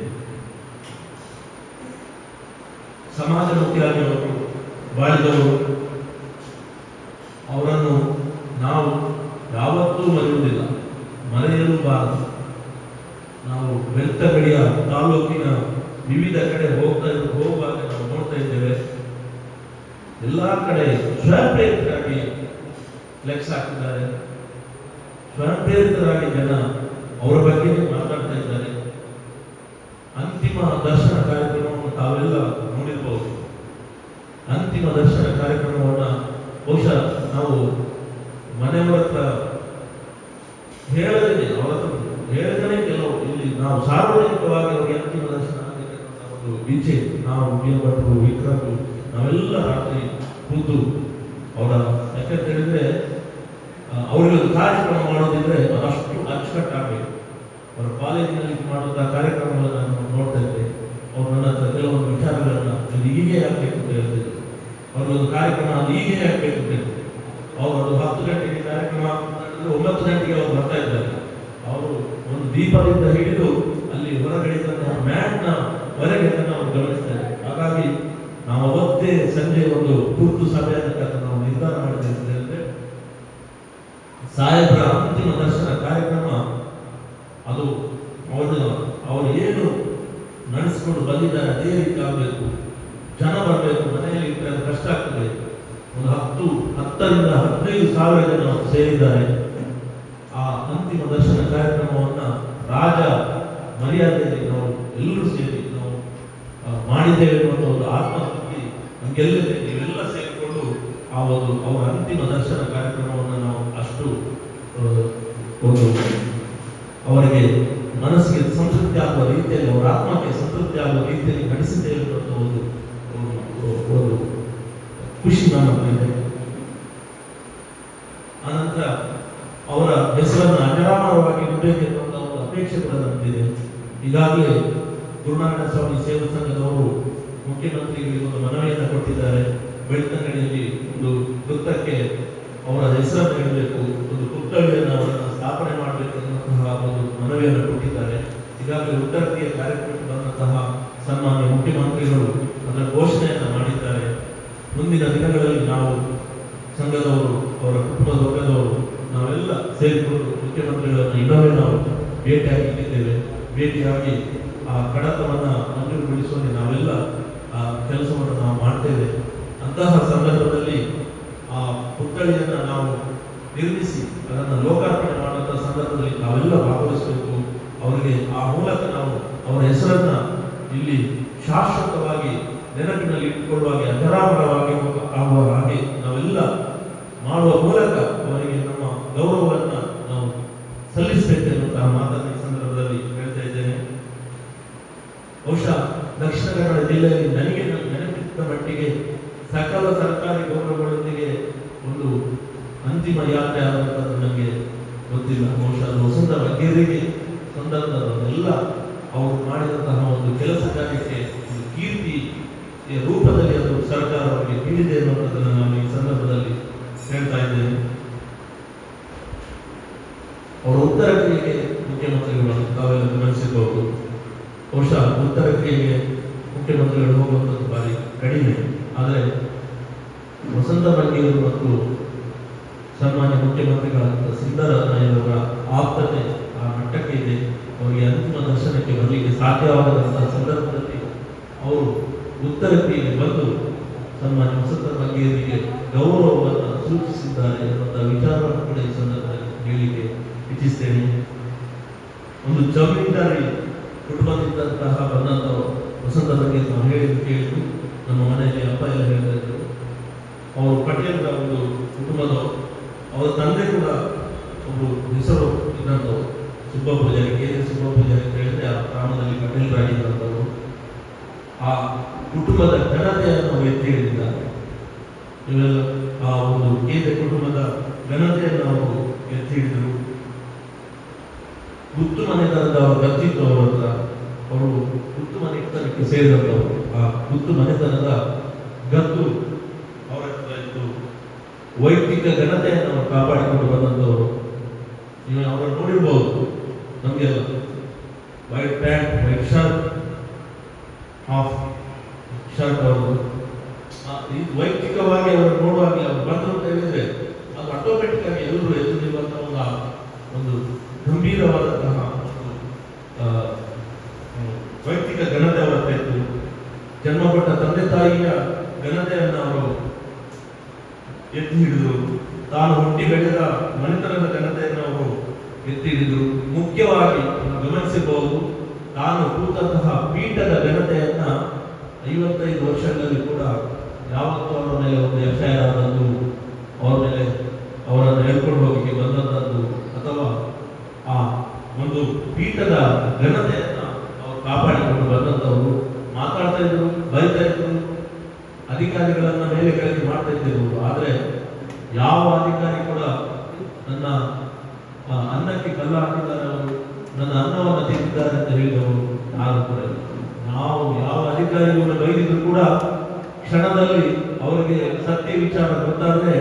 ಸಮಾಜಮುಖಿಯಾಗಿ ಅವರು ಬಾಳಿದವರು, ಅವರನ್ನು ನಾವು ಯಾವತ್ತೂ ಮರೆಯುವುದಿಲ್ಲ, ಮರೆಯಲೂಬಾರದು. ನಾವು ಬೆಳ್ತಂಗಡಿಯ ತಾಲೂಕಿನ ವಿವಿಧ ಕಡೆ ಹೋಗುವಾಗ ನಾವು ನೋಡ್ತಾ ಇದ್ದೇವೆ, ಎಲ್ಲ ಕಡೆ ಸ್ವಯಂ ಪ್ರೇರಿತರಾಗಿ ಫ್ಲೆಕ್ಸ್ ಹಾಕಿದ್ದಾರೆ, ಸ್ವಯಂ ಪ್ರೇರಿತರಾಗಿ ಜನ ಅವರ ಬಗ್ಗೆ ಮಾತಾಡ್ತಾ ಇದ್ದಾರೆ. ಅಂತಿಮ ದರ್ಶನ ಕಾರ್ಯಕ್ರಮವನ್ನು ತಾವೆಲ್ಲ ನೋಡಿರ್ಬಹುದು. ಅಂತಿಮ ದರ್ಶನ ಕಾರ್ಯಕ್ರಮವನ್ನು ಬಹುಶಃ ನಾವು ಮನೆಯವರ ಹತ್ರ ಹೇಳದೇ ಕೆಲವು ಇಲ್ಲಿ ನಾವು ಸಾರ್ವಜನಿಕವಾಗಿ ಅವರಿಗೆ ಅಂತಿಮ ದರ್ಶನ ಆಗಬೇಕಂತ ಒಂದು ಇಚ್ಛೆ. ನಾವು ಭಟ್ರು, ವಿಕ್ರಮ್ ನಾವೆಲ್ಲ ರಾತ್ರಿ ಕೂತು ಅವರ, ಯಾಕಂತ ಹೇಳಿದ್ರೆ ಅವರಿಗೆ ಒಂದು ಕಾರ್ಯಕ್ರಮ ಮಾಡೋದಿದ್ರೆ ಅದಷ್ಟು ಅಚ್ಚುಕಟ್ಟಾಗಬೇಕು. ಅವರ ಕಾಲೇಜಿನಲ್ಲಿ ಮಾಡುವಂತಹ ಕಾರ್ಯಕ್ರಮಗಳನ್ನು ನಾನು ನೋಡ್ತಾ ಇದ್ದೆ. ಅವರು ನನ್ನ ಹತ್ರ ಕೆಲವೊಂದು ವಿಚಾರಗಳನ್ನು ಅದು ಹೀಗೆ ಆಗಬೇಕು ಅಂತ ಹೇಳ್ತಿದ್ರು. ಅವ್ರಿಗೊಂದು ಕಾರ್ಯಕ್ರಮ ಅದು ಹೀಗೆ ಆಗಬೇಕು ಅಂತ ಹೇಳ್ತಿದ್ರು. ಅವರು ಅದು 10 ಗಂಟೆಗೆ ಕಾರ್ಯಕ್ರಮ 9 ಗಂಟೆಗೆ ಅವರು ಬರ್ತಾ ಇದ್ದಾರೆ. ಅವರು ಒಂದು ದೀಪದಿಂದ ಹಿಡಿದು ಅಲ್ಲಿ ಹೊರಗಡೆ ಮ್ಯಾಟ್ನ ಹೊರಗೆ ನಾವು ಗಮನಿಸ್ತಾರೆ. ಹಾಗಾಗಿ ನಾವು ಅವತ್ತೇ ಸಂಜೆ ಒಂದು ತುರ್ತು ಸಭೆಯನ್ನು ನಾವು ನಿರ್ಧಾರ ಮಾಡಿದ್ದೇವೆ ಅಂದರೆ, ಸಾಹೇಬರ ಅಂತಿಮ ದರ್ಶನ ಕಾರ್ಯಕ್ರಮ ಅದು ಅವರು ಏನು ನಡೆಸಿಕೊಂಡು ಬಂದಿದ್ದಾರೆ ಅದೇ ರೀತಿ ಆಗಬೇಕು. ಜನ ಬರಬೇಕು, ಮನೆಯಲ್ಲಿ ಇಟ್ಟರೆ ಅದು ಕಷ್ಟ ಆಗ್ತದೆ. ಒಂದು 10ರಿಂದ 15 ಸಾವಿರ ಜನ ಸೇರಿದ್ದಾರೆ. ಆ ಅಂತಿಮ ದರ್ಶನ ಕಾರ್ಯಕ್ರಮವನ್ನು ರಾಜ ಮರ್ಯಾದೆಯಲ್ಲಿ ನಾವು ಎಲ್ಲರೂ ಸೇರಿ ನಾವು ಮಾಡಿದ್ದೇವೆ ಅನ್ನೋ ಒಂದು ಆತ್ಮತೃಪ್ತಿ ನಮಗೆಲ್ಲಿದೆ. ನೀವೆಲ್ಲ ಸೇರಿಕೊಂಡು ಅವರ ಅಂತಿಮ ದರ್ಶನ ಕಾರ್ಯಕ್ರಮವನ್ನು ನಾವು ಅಷ್ಟು ಒಂದು ಅವರಿಗೆ ಮನಸ್ಸಿಗೆ ಸಂತೃಪ್ತಿ ಆಗುವ ರೀತಿಯಲ್ಲಿ, ಅವರ ಆತ್ಮಕ್ಕೆ ಸಂತೃಪ್ತಿ ಆಗುವ ರೀತಿಯಲ್ಲಿ ನಡೆಸಿದ್ದೇವೆ ಅನ್ನೋ ಒಂದು ಖುಷಿ ನಮ್ಮಲ್ಲಿದೆ. ಆನಂತರ ಅವರ ಹೆಸರನ್ನು ಅಜರಾಮರವಾಗಿ ಇಡಬೇಕು ಎನ್ನುವಂತ ಒಂದು ಅಪೇಕ್ಷೆ ಕೂಡ ನಮ್ಮದಿದೆ. ಈಗಾಗಲೇ ಗುರುನಾರಾಯಣ ಸ್ವಾಮಿ ಸೇವಾ ಸಂಘದವರು ಮುಖ್ಯಮಂತ್ರಿಗಳಿಗೆ ಒಂದು ಮನವಿಯನ್ನು ಕೊಟ್ಟಿದ್ದಾರೆ. ಬೆಳ್ತಂಗಡಿಯಲ್ಲಿ ಒಂದು ವೃತ್ತಕ್ಕೆ ಅವರ ಹೆಸರನ್ನು ಇಡಬೇಕು, ಒಂದು ಪುತ್ಥಳಿಯನ್ನು ಅವರನ್ನು ಸ್ಥಾಪನೆ ಮಾಡಬೇಕು ಎನ್ನುವಂತಹ ಒಂದು ಮನವಿಯನ್ನು ಕೊಟ್ಟಿದ್ದಾರೆ. ಈಗಾಗಲೇ ಉತ್ತರಕ್ರಿಯೆ ಕಾರ್ಯಕ್ರಮಕ್ಕೆ ಬಂದಂತಹ ಸನ್ಮಾನ್ಯ ಮುಖ್ಯಮಂತ್ರಿಗಳು ಅದರ ಘೋಷಣೆಯನ್ನು ಮಾಡಿದ್ದಾರೆ. ಮುಂದಿನ ದಿನಗಳಲ್ಲಿ ನಾವು ಸಂಘದವರು, ಅವರ ಕುಟುಂಬದ ವರ್ಗದವರು ನಾವೆಲ್ಲ ಸೇರಿಕೊಂಡು ಮುಖ್ಯಮಂತ್ರಿಗಳನ್ನು ಇನ್ನೊಮ್ಮೆ ನಾವು ಭೇಟಿಯಾಗಿದ್ದೇವೆ. ಭೇಟಿಯಾಗಿ ಆ ಕಡತವನ್ನು ಮಂಜೂರುಗೊಳಿಸುವಲ್ಲಿ ನಾವೆಲ್ಲ ಆ ಕೆಲಸವನ್ನು ನಾವು ಮಾಡ್ತೇವೆ. ಅಂತಹ ಸಂದರ್ಭದಲ್ಲಿ ಆ ಪುತ್ಥಳಿಯನ್ನು ನಾವು ನಿರ್ಮಿಸಿ ಅದನ್ನು ಲೋಕಾರ್ಪಣೆ ಮಾಡುವಂತಹ ಸಂದರ್ಭದಲ್ಲಿ ನಾವೆಲ್ಲ ಭಾಗವಹಿಸಬೇಕು. ಅವರಿಗೆ ಆ ಮೂಲಕ ನಾವು ಅವರ ಹೆಸರನ್ನ ಇಲ್ಲಿ ಶಾಶ್ವತವಾಗಿ ನೆನಪಿನಲ್ಲಿ ಇಟ್ಟುಕೊಳ್ಳುವಾಗೆ, ಅಜರಾಮರವಾಗಿ ಆಗುವ ಹಾಗೆ ನಾವೆಲ್ಲ ಮಾಡುವ ಮೂಲಕ ಅವರಿಗೆ ನಮ್ಮ ಗೌರವವನ್ನು ನಾವು ಸಲ್ಲಿಸಬೇಕೆನ್ನುವಂತಹ ಮಾತನ್ನು ಈ ಸಂದರ್ಭದಲ್ಲಿ ಹೇಳ್ತಾ ಇದ್ದೇನೆ. ಬಹುಶಃ ದಕ್ಷಿಣ ಕನ್ನಡ ಜಿಲ್ಲೆಯಲ್ಲಿ ನನಗೆ ನೆನಪಿದ್ದ ಮಟ್ಟಿಗೆ ಸಕಲ ಸರ್ಕಾರಿ ಗೌರವಗಳೊಂದಿಗೆ ಒಂದು ಅಂತಿಮ ಯಾತ್ರೆ ಆದಂಥದ್ದು ನನಗೆ ಗೊತ್ತಿಲ್ಲ. ಬಹುಶಃ ಅದು ವಸಂತ ಬಗ್ಗೆರಿಗೆ ಸಂದರ್ಭದಲ್ಲ ಅವರು ಮಾಡಿದಂತಹ ಒಂದು ಕೆಲಸ ಕಾರ್ಯಕ್ಕೆ ಒಂದು ಕೀರ್ತಿ ರೂಪದಲ್ಲಿ ಅದು ಸರ್ಕಾರ ಅವರಿಗೆ ನೀಡಿದೆ ಅನ್ನುವಂಥದ್ದನ್ನು ನಾನು ಈ ಸಂದರ್ಭದಲ್ಲಿ ಹೇಳ್ತಾ ಇದ್ದೇನೆ. ಅವರ ಉತ್ತರ ಕ್ರಿಯೆಗೆ ಮುಖ್ಯಮಂತ್ರಿಗಳು ತಾವೆಲ್ಲ ಗಮನಿಸಿರಬಹುದು. ಬಹುಶಃ ಉತ್ತರ ಕ್ರಿಯೆಗೆ ಮುಖ್ಯಮಂತ್ರಿಗಳು ಹೋಗುವಂಥದ್ದು ಬಾರಿ ಕಡಿಮೆ. ಆದರೆ ವಸಂತ ಬಗ್ಗೆಯವರು ಮತ್ತು ಸನ್ಮಾನ್ಯ ಮುಖ್ಯಮಂತ್ರಿಗಳಾದ ಸಿದ್ದರಾಮಯ್ಯವರ ಆಪ್ತತೆ ಆ ಮಟ್ಟಕ್ಕೆ ಇದೆ. ಅವರಿಗೆ ಅಂತಿಮ ದರ್ಶನಕ್ಕೆ ಬರಲಿಕ್ಕೆ ಸಾಧ್ಯವಾಗದಂತಹ ಸಂದರ್ಭದಲ್ಲಿ ಅವರು ಉತ್ತರ ಕ್ರಿಯೆಗೆ ಬಂದು ಸನ್ಮಾನ್ಯ ವಸಂತ ಬಗ್ಗೆಯವರಿಗೆ ಗೌರವವನ್ನು ಸೂಚಿಸಿದ್ದಾರೆ ಎನ್ನುವಂತಹ ವಿಚಾರವನ್ನು ಕೂಡ ಈ ಸಂದರ್ಭದಲ್ಲಿ ಹೇಳಲಿಕ್ಕೆ ಇಚ್ಛಿಸ್ತೇನೆ. ಒಂದು ಜಮೀನ್ದಾರಿ ಕುಟುಂಬದಿಂದಂತಹ ಬಂದಂತಹ ವಸಂತ ಬಗ್ಗೆ ನಾವು ಕೇಳಿದ್ದು ನಮ್ಮ ಮನೆಯಲ್ಲಿ ಅಪ್ಪ ಎಲ್ಲ ಹೇಳ್ತಾ ಇದ್ರು. ಅವರು ಪಟೇಲ್ರ ಒಂದು ಕುಟುಂಬದವರು. ಅವರ ತಂದೆ ಕೂಡ ಒಬ್ಬರು ಹೆಸರು ಇದ್ದಂಥವ್ರು, ಸುಬ್ಬ ಪೂಜಾರಿ, ಕೆ.ಎಸ್. ಸುಬ್ಬ ಪೂಜಾರಿ ಅಂತ ಹೇಳಿದ್ರೆ ಆ ಗ್ರಾಮದಲ್ಲಿ ಪಟೇಲ್ರಾಗಿದ್ದಂಥವ್ರು. ಆ ಕುಟುಂಬದ ಘನತೆಯನ್ನು ಅವರು ಎತ್ತಿ ಹಿಡಿದಿದ್ದಾರೆ. ಇವೆಲ್ಲ ಆ ಒಂದು ಕೆ.ದೆ ಕುಟುಂಬದ ಘನತೆಯನ್ನು ಅವರು ಎತ್ತಿ ಹಿಡಿದರು. ಗುತ್ತು ಮನೆತನದ ಗತ್ತಿತ್ತು ಅವರ ಹತ್ರ. ಅವರು ಗುತ್ತು ಮನೆತನಕ್ಕೆ ಸೇರಿದಂಥವರು. ಆ ಗುತ್ತು ಮನೆತನದ ಗತ್ತು ಅವರ ಹತ್ರ ಇತ್ತು. ವೈಯಕ್ತಿಕ ಘನತೆಯನ್ನು ಅವರು ಕಾಪಾಡಿಕೊಂಡು ಬಂದಂಥವರು. ನೀವು ಅವರನ್ನು ನೋಡಿರ್ಬೋದು. ನಮಗೆಲ್ಲ white pant, white shirt, half shirt ಅವರು ವೈಯಕ್ತಿಕವಾಗಿ ಅವರು ನೋಡುವಾಗ ಅವರು ಬಂದರು ಅಂತ ಹೇಳಿದ್ರೆ ಅದು ಆಟೋಮೆಟಿಕ್ ಆಗಿ ಎಲ್ಲರೂ ಎದ್ದು ನಿಲ್ಲುವಂತಹ ಒಂದು ಗಂಭೀರವಾದಂತಹ ವೈಯಕ್ತಿಕ ಘನತೆ ಅವರ ಹತ್ರ ಇತ್ತು. ಜನ್ಮ ಕೊಟ್ಟ ತಂದೆ ತಾಯಿಯ ಘನತೆಯನ್ನು ಅವರು ಎತ್ತಿ ಹಿಡಿದರು. ತಾನು ಹುಟ್ಟಿ ಬೆಳೆದ ಮನೆತನದ ಘನತೆಯನ್ನು ಅವರು ಎತ್ತಿ ಹಿಡಿದರು. ಮುಖ್ಯವಾಗಿ ಗಮನಿಸಬಹುದು, ತಾನು ಕೂತಂತಹ ಪೀಠದ ಘನತೆಯನ್ನ 55 ವರ್ಷಗಳಲ್ಲಿ ಕೂಡ ಯಾವತ್ತೂ ಅವರ ಮೇಲೆ ಒಂದು ಎಫ್ಐಆರ್ ಆದದ್ದು, ಅವರ ಮೇಲೆ ಅವರನ್ನು ಹೇಳ್ಕೊಂಡು ಹೋಗಲಿಕ್ಕೆ ಬಂದದ್ದು ಅಥವಾ ಆ ಒಂದು ಪೀಠದ ಘನತೆಯನ್ನ ಅವರು ಕಾಪಾಡಿಕೊಂಡು ಬಂದಂಥವರು. ಮಾತಾಡ್ತಾ ಇದ್ರು, ಬರಿತಾ ಇದ್ರು, ಅಧಿಕಾರಿಗಳನ್ನ ಮೇಲೆ ಕೆಳಗೆ ಮಾಡ್ತಾ ಇದ್ದರು. ಆದರೆ ಯಾವ ಅಧಿಕಾರಿ ಕೂಡ ನನ್ನ ಅನ್ನಕ್ಕೆ ಕಲ್ಲ ಹಾಕಿದ್ದಾರೆ, ಅವರು ನನ್ನ ಅನ್ನವನ್ನು ತಿಂದಿದ್ದಾರೆ ಅಂತ ಹೇಳಿದವರು ಯಾರು ಕೂಡ ಇಲ್ಲ. ನಾವು ಯಾವ ಅಧಿಕಾರಿಗಳನ್ನು ಬೈದಿದ್ರು ಕೂಡ ಕ್ಷಣದಲ್ಲಿ ಅವರಿಗೆ ಸತ್ಯ ವಿಚಾರ ಗೊತ್ತಾದರೆ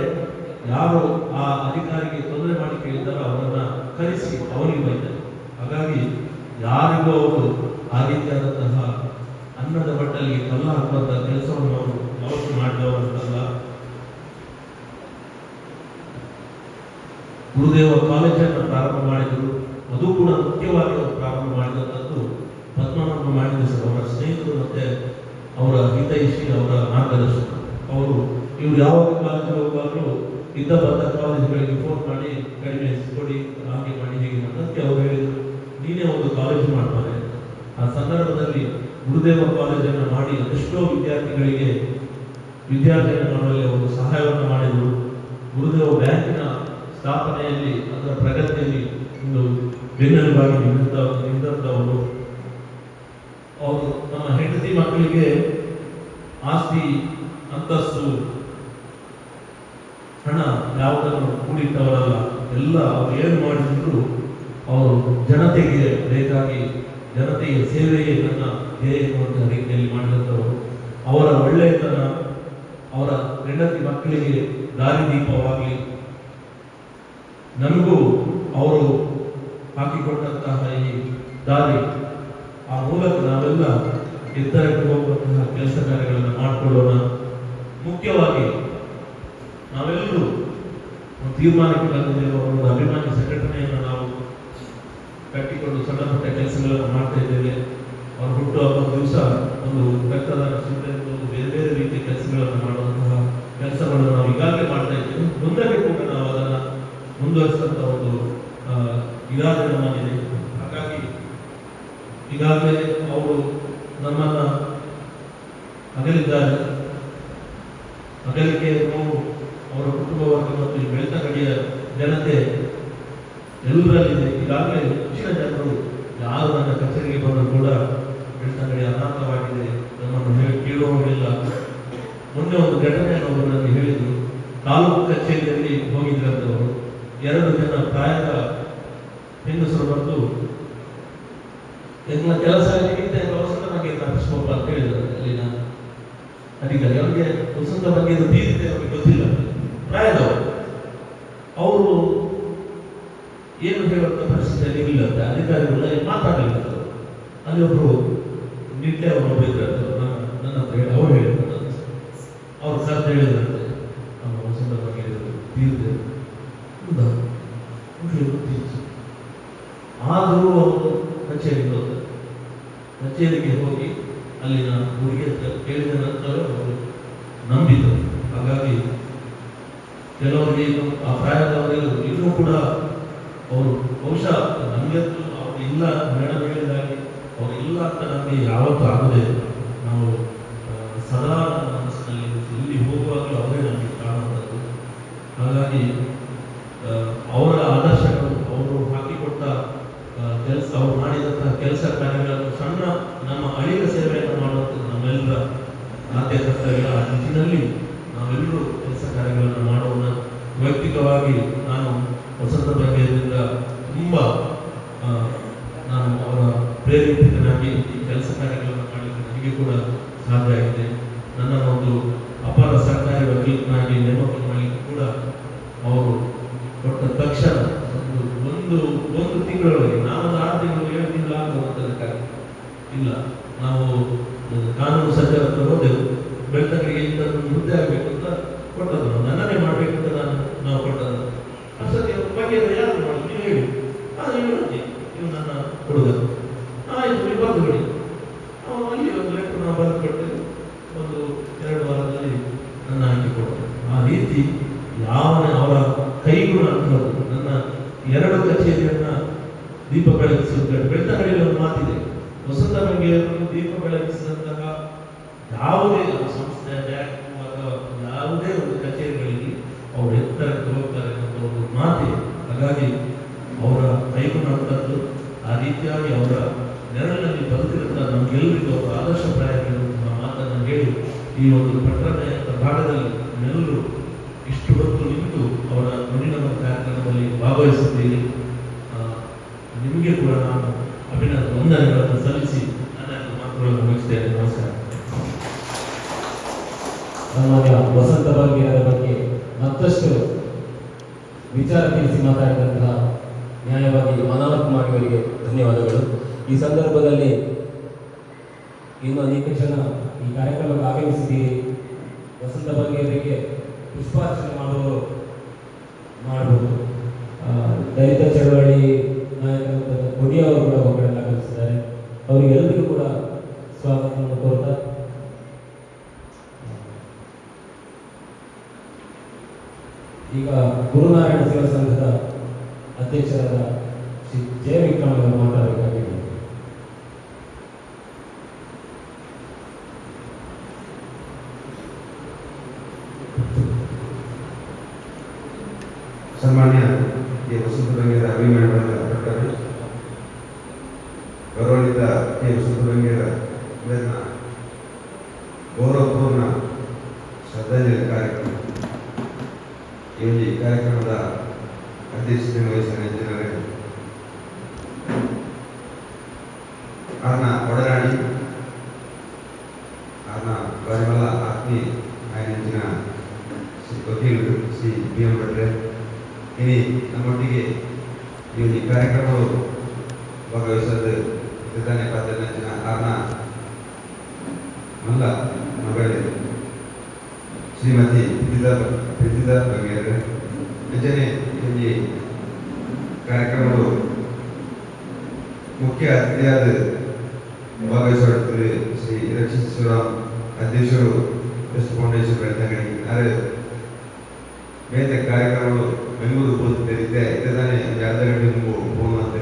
ಯಾರು ಆ ಅಧಿಕಾರಿಗೆ ತೊಂದರೆ ಮಾಡಿ ಕೇಳಿದ್ದಾರೋ ಅವರನ್ನ ಕರೆಸಿ ಅವರಿಗೆ ಬೈತಾರೆ. ಹಾಗಾಗಿ ಯಾರಿಗೂ ಅವರು ಆ ರೀತಿಯಾದಂತಹ ಅನ್ನದ ಬಟ್ಟಲಿಗೆ ಕಲ್ಲ ಹಾಕುವಂತಹ ಕೆಲಸವನ್ನು ಅವರು ಯಾವತ್ತೂ ಮಾಡಿದವರಂತಲ್ಲ. ಗುರುದೇವ ಕಾಲೇಜನ್ನು ಪ್ರಾರಂಭ ಮಾಡಿದರು. ಅದು ಕೂಡ ಮುಖ್ಯವಾಗಿ ಅವರು ಪ್ರಾರಂಭ ಮಾಡಿದಂಥದ್ದು ಪದ್ಮನಾಭ ಮಾಡಿದ ಸರ್ ಅವರ ಸ್ನೇಹಿತರು ಮತ್ತೆ ಅವರ ಹಿತೈಷಿ, ಅವರ ಮಾರ್ಗದರ್ಶಕ. ಇವರು ಯಾವಾಗ ಕಾಲೇಜಿಗೆ ಹೋಗುವಾಗಲೂ ಇದ್ದ ಬಂದ ಕಾಲೇಜುಗಳಿಗೆ ಫೋನ್ ಮಾಡಿ ಕಡಿಮೆ ಕೊಡಿ, ಹಾಗೆ ಮಾಡಿ, ಹೀಗೆ ಮಾಡಿ ಅದಕ್ಕೆ ಅವರು ಹೇಳಿದರು, ನೀನೇ ಒಂದು ಕಾಲೇಜು ಮಾಡ್ತಾರೆ. ಆ ಸಂದರ್ಭದಲ್ಲಿ ಗುರುದೇವ ಕಾಲೇಜನ್ನು ಮಾಡಿ ಅದೆಷ್ಟೋ ವಿದ್ಯಾರ್ಥಿಗಳಿಗೆ ವಿದ್ಯಾರ್ಥಿಯನ್ನು ಮಾಡುವಲ್ಲಿ ಒಂದು ಸಹಾಯವನ್ನು ಮಾಡಿದರು. ಗುರುದೇವ ಬ್ಯಾಂಕಿನ ಸ್ಥಾಪನೆಯಲ್ಲಿ, ಅದರ ಪ್ರಗತಿಯಲ್ಲಿ ಒಂದು ಬೆನ್ನೆಲುಬಾಗಿ ನಿಂತವರು. ಅವರು ನಮ್ಮ ಹೆಂಡತಿ ಮಕ್ಕಳಿಗೆ ಆಸ್ತಿ, ಅಂತಸ್ತು, ಹಣ ಯಾವುದನ್ನು ಕೂಡಿಟ್ಟವರಲ್ಲ. ಎಲ್ಲ ಅವರು ಏನು ಮಾಡಿದ್ರು ಅವರು ಜನತೆಗೆ ಬೇಕಾಗಿ, ಜನತೆಯ ಸೇವೆಯೇ ನನ್ನ ಧ್ಯೇಯ ಎನ್ನುವಂತಹ ರೀತಿಯಲ್ಲಿ ಮಾಡಿದಂಥವರು. ಅವರ ಒಳ್ಳೆಯತನ ಅವರ ಹೆಂಡತಿ ಮಕ್ಕಳಿಗೆ ದಾರಿದೀಪವಾಗಿ ನಮಗೂ ಅವರು ಹಾಕಿಕೊಟ್ಟಂತಹ ಈ ದಾರಿ, ಆ ಮೂಲಕ ನಾವೆಲ್ಲ ಎತ್ತರಕ್ಕೆ ಹೋಗುವಂತಹ ಕೆಲಸ ಕಾರ್ಯಗಳನ್ನು ಮಾಡಿಕೊಳ್ಳೋಣ. ಮುಖ್ಯವಾಗಿ ನಾವೆಲ್ಲರೂ ತೀರ್ಮಾನಕ್ಕೆ ಬಂದಿರುವ ಒಂದು ಅಭಿಮಾನಿ ಸಂಘಟನೆಯನ್ನು ನಾವು ಕಟ್ಟಿಕೊಂಡು ಸಣ್ಣ ಪುಟ್ಟ ಕೆಲಸಗಳನ್ನು ಮಾಡ್ತಾ ಇದ್ದೇವೆ. ಅವರು ಹುಟ್ಟುಹಬ್ಬ ದಿವಸ ಒಂದು ರಕ್ತದಾನ ಶಿಬಿರ, ಬೇರೆ ಬೇರೆ ರೀತಿಯ ಕೆಲಸಗಳನ್ನು ಮಾಡುವಂತಹ ಕೆಲಸಗಳನ್ನು ನಾವು ಈಗಾಗಲೇ ಮಾಡ್ತಾ ಇದ್ದೇವೆ. ಮುಂದಕ್ಕೆ ಕೂಡ ನಾವು ಅದನ್ನು ಮುಂದುವರಿಸಿದಂಥ ಒಂದು ಇರಾದೆ ನಮ್ಮಲ್ಲಿದೆ. ಹಾಗಾಗಿ ಈಗಾಗಲೇ ಅವರು ನಮ್ಮನ್ನು ಅಗಲಿದ್ದಾರೆ. ಅಗಲಿಕೆ ನೋವು ಅವರ ಕುಟುಂಬ ವರ್ಗ ಮತ್ತು ಈ ಬೆಳ್ತಂಗಡಿಯ ಜನತೆ ಎಲ್ಲರಲ್ಲಿದೆ. ಈಗಾಗಲೇ ಹೆಚ್ಚಿನ ಜನರು ಯಾರು ನನ್ನ ಕಚೇರಿಗೆ ಬಂದರೂ ಕೂಡ ಬೆಳ್ತಂಗಡಿ ಅನಾಥವಾಗಿದೆ, ನಮ್ಮನ್ನು ಕೇಳುವವರಿಲ್ಲ. ಮೊನ್ನೆ ಒಂದು ಘಟನೆಯನ್ನು ಅವರು ನನಗೆ ಹೇಳಿದರು. ತಾಲೂಕು ಕಚೇರಿಯಲ್ಲಿ ಹೋಗಿದ್ರಂತವರು, 2 ಜನ ಪ್ರಾಯದ ಹೆಂಗಸರು ಬಂದು ಎಲ್ಲ ಕೆಲಸ ಆಗಲಿಕ್ಕಿಂತ ವಸಂತ ಬಗ್ಗೆ ತಪ್ಪಿಸ್ಕೋಪ ಅಂತ ಹೇಳಿದ್ರು ಅಲ್ಲಿನ ಅಧಿಕಾರಿ. ಅವರಿಗೆ ವಸಂತ ಬಗ್ಗೆ ತೀರಿದೆ ಅವ್ರಿಗೆ ಗೊತ್ತಿಲ್ಲ, ಪ್ರಾಯದವರು. ಅವರು ಏನು ಹೇಳುವಂತ ಪರಿಸ್ಥಿತಿಯಲ್ಲಿ ಇಲ್ಲಂತೆ, ಅಧಿಕಾರಿಗಳ ಮಾತಾಡಲಿಲ್ಲ. ಅಲ್ಲಿ ಒಬ್ರು ನಿತ್ಯ ಅವರು ಇದ್ರು, ನನ್ನ ಹತ್ರ ಹೇಳಿ ಅವ್ರು ಹೇಳಿದ್ರು, ಅವ್ರು ಕರೆದು ಹೇಳಿದ್ರಂತೆ ನಮ್ಮ ವಸಂತ ಬಗ್ಗೆ ತೀರಿದೆ ಆದರೂ ಅವರು ಕಚೇರಿಗೆ ಹೋಗಿ ಅಲ್ಲಿನ ಹುಡುಗಿ ಹತ್ರ ಕೇಳಿದ ನಂತರ ಅವರು ನಂಬಿದರು. ಹಾಗಾಗಿ ಕೆಲವರಿಗೆ ಆ ಪ್ರಾಯದವರೆಗೂ ಇನ್ನೂ ಕೂಡ ಅವರು ಬಹುಶಃ ನಮಗೆ ಅವ್ರು ಇಲ್ಲ, ಮೇಡಮ್ ಹೇಳಿದಾಗೆ ಅವ್ರು ಇಲ್ಲ ಅಂತ ನಮಗೆ ಯಾವತ್ತೂ ಆಗದೆ, ನಾವು ಸದಾ ನಮ್ಮ ಮನಸ್ಸಿನಲ್ಲಿ ಇಲ್ಲಿ ಹೋಗುವಾಗಲೂ ಅವರೇ ನಮಗೆ ಕಾಣುವಂಥದ್ದು. ಹಾಗಾಗಿ ಅವರ ಆದರ್ಶಗಳು, ಅವರು ಹಾಕಿಕೊಟ್ಟ ಕೆಲಸ, ಅವರು ಮಾಡಿದಂತಹ ಕೆಲಸ ಕಾರ್ಯಗಳನ್ನು ಸಣ್ಣ ನಮ್ಮ ಅಳಿಗ ಸೇವೆಯನ್ನು ಮಾಡುವಂಥದ್ದು ನಮ್ಮೆಲ್ಲರ ಆದ್ಯ ಕರ್ತವ್ಯ. ಆ ನಿಟ್ಟಿನಲ್ಲಿ ನಾವೆಲ್ಲರೂ ಕೆಲಸ ಕಾರ್ಯಗಳನ್ನು ಮಾಡೋಣ. ವೈಯಕ್ತಿಕವಾಗಿ ನಾನು ವಸಂತ ಬಗೆಯಿಂದ ತುಂಬ ನಾನು ಅವರ ಪ್ರೇರೇಪಿತನಾಗಿ ಈ ಕೆಲಸ ಕಾರ್ಯಗಳನ್ನು ಮಾಡಲಿಕ್ಕೆ ನನಗೆ ಕೂಡ ಸಾಧ್ಯ ಆಗಿದೆ. ನನ್ನ ಒಂದು ಅಪಾರ ಸರ್ಕಾರಿ ವಕೀಲನಾಗಿ ನೇಮಕ ಮಾಡಲಿಕ್ಕೆ ಕೂಡ ಅವರು ಕೊಟ್ಟ ತಕ್ಷಣ ಒಂದು ತಿಂಗಳೊಳಗೆ, ನಾವೊಂದು 6 ತಿಂಗಳು 7 ತಿಂಗಳು ಆಗುವಂಥದ್ದಕ್ಕಾಗಿ ಇಲ್ಲ, ನಾವು ಕಾನೂನು ಸಚಿವರ ಹತ್ರ ಹೋದೆವು, ಬೆಳ್ತಂಗಡಿಗೆ ಇಂಥದ್ದು ಹುದ್ದೆ ಆಗಬೇಕು ಅಂತ ಕೊಟ್ಟದ್ದು, ನನ್ನನ್ನೇ ಮಾಡಬೇಕು ಅಂತ ನಾವು ಕೊಟ್ಟದ್ದು. ಅಷ್ಟೊತ್ತಿ ಬಗ್ಗೆ ಯಾರು ಮಾಡೋದು ನೀವು ಹೇಳಿ, ನೀವು ನನ್ನ ಹುಡುಗ, ಆಯಿತು ನೀವು ಬರೆದು ಬಿಡಿ. ಅಲ್ಲಿ ಒಂದು ಲೆಟರ್ ನಾವು ಬರೆದು ಕೊಟ್ಟೆವು, 1-2 ವಾರದಲ್ಲಿ ನನ್ನ ಆಯ್ಕೆ ಕೊಡ್ತೇವೆ. ಆ ರೀತಿ ಅವರ ಕೈಗುಣ ಅನ್ನೋದು. ನನ್ನ 2 ಕಚೇರಿಯನ್ನ ದೀಪ ಬೆಳಗಿಸುವ ಬೆಳ್ತಂಗಡಿಯಲ್ಲಿ ಒಂದು ಮಾತಿದೆ, ವಸಂತ ಬಗೆಯನ್ನು ದೀಪ ಬೆಳಗಿಸಿದಂತಹ ಯಾವುದೇ ಸಂಸ್ಥೆ, ಬ್ಯಾಂಕ್ ಅಥವಾ ಯಾವುದೇ ಒಂದು ಕಚೇರಿಗಳಿಗೆ ಅವರು ಎತ್ತರಕ್ಕೆ ಹೋಗ್ತಾರೆ ಅಂತ ಒಂದು ಮಾತಿದೆ. ಹಾಗಾಗಿ ಅವರ ಕೈಗುಣ ಅಂತದ್ದು, ಆ ರೀತಿಯಾಗಿ ಅವರ ನೆರಳಿನಲ್ಲಿ ಬದುಕಿರುತ್ತ ನಮಗೆಲ್ಲರಿಗೂ ಅವರು ಆದರ್ಶಪ್ರಾಯವಾಗಿರುವಂತಹ ಮಾತನ್ನು ಹೇಳಿ ಈ ಒಂದು ಪಟ್ಟಣದ ಭಾಗದಲ್ಲಿ ಎಲ್ಲರೂ ಇಷ್ಟು ಹೊತ್ತು ನಿಂತು ಅವರ ನುಡಿನಮನ ಕಾರ್ಯಕ್ರಮದಲ್ಲಿ ಭಾಗವಹಿಸಿದ್ದೀರಿ. ನಿಮಗೆ ಕೂಡ ನಾನು ವಂದನೆಗಳನ್ನು ಸಲ್ಲಿಸಿ ನನ್ನ ಮಾತುಗಳನ್ನು ಮುಗಿಸ್ತೇನೆ. ನಮಸ್ಕಾರ. ಸಾಮಾನ್ಯ ವಸಂತ ಬಗೆಯರ ಬಗ್ಗೆ ಮತ್ತಷ್ಟು ವಿಚಾರ ತಿಳಿಸಿ ಮಾತಾಡಿದಂತಹ ನ್ಯಾಯವಾಗಿ ಮನೋಹರ್ ಕುಮಾರ್ ಅವರಿಗೆ ಧನ್ಯವಾದಗಳು. ಈ ಸಂದರ್ಭದಲ್ಲಿ ಇನ್ನು ಅನೇಕ ಜನ ಈ ಕಾರ್ಯಕ್ರಮಕ್ಕೆ ಆಗಮಿಸಿದ್ದೀರಿ. ವಸಂತ ಬಗೆಯವರಿಗೆ ಪುಷ್ಪಾರ್ಚನೆ ಮಾಡಬಹುದು. ದಲಿತ ಚಳವಳಿ ನಾಯಕರಾದ ಕೊಡಿ ಅವರು ಕೂಡ ಒಬ್ಬರನ್ನು ಆಗಮಿಸಿದ್ದಾರೆ. ಅವರಿಗೆಲ್ಲರಿಗೂ ಕೂಡ ಸ್ವಾಗತವನ್ನು ಕೋರ್ತಾ ಈಗ ಗುರುನಾರಾಯಣ ಸೇವಾ ಸಂಘದ ಅಧ್ಯಕ್ಷರಾದ ಶ್ರೀ ಜಯ ವಿಕ್ರಮ್ ಅವರು ಮಾತಾಡಬೇಕಾಗಿದೆ. ಸನ್ಮಾನ್ಯ ಕೆ ವಸಂತ ಬಗೆಯರ ಅಭಿಮಾನಿಗಳ ಪ್ರಕಾರ ಗೌರವಿತ ಕೆ ವಸಂತ ಬಗೆಯರ ಗೌರವಪೂರ್ಣ ಶ್ರದ್ಧಾಂಜಲಿ ಕಾರ್ಯಕ್ರಮ. ಈ ಕಾರ್ಯಕ್ರಮದ ಅಧ್ಯಕ್ಷತೆ ವಹಿಸಿದ ಹೆಚ್ಚಿನವರೇ, ಆರ್ನ ಒಡನಾಡಿ ಆರ್ನ ಪರಿಮಳ ಆತ್ಮೀಯ ಹೆಚ್ಚಿನ ವಕೀಲರು ಶ್ರೀ ಬಿ.ಎಂ. ಭಟ್ರೆ ಇನಿ ನಮ್ಮೊಟ್ಟಿಗೆ ಈ ಕಾರ್ಯಕ್ರಮಗಳು ಭಾಗವಹಿಸೋದು ಪ್ರಧಾನ ಪಾತ್ರ ಹೆಚ್ಚಿನ ಆರ್ನ ಮಲ್ಲ ಮಗಳೇ ಶ್ರೀಮತಿ ಪ್ರೀತಿದ ಬಗೆಯರ ಹೆಚ್ಚನೆ ಈ ಕಾರ್ಯಕ್ರಮಗಳು ಮುಖ್ಯ ಅತಿಥಿಯಾದ ಭಾಗವಹಿಸುತ್ತಿರುವ ಶ್ರೀ ರಕ್ಷಿತ್ ಶಿವರಾಮ್ ಅಧ್ಯಕ್ಷರು ಟ್ರಸ್ಟ್ ಫೌಂಡೇಶನ್ ಬೆಳ್ತಂಗಡಿ ಆದರೆ ಬೇರೆ ಕಾರ್ಯಕ್ರಮಗಳು ಬೆಂಗಳೂರು ಹೋಗುತ್ತಿದ್ದೆ ಇದ್ದಾನೆ 2 ಗಂಟೆ ಮುമ്പು ಫೋನ್ ಅಂತ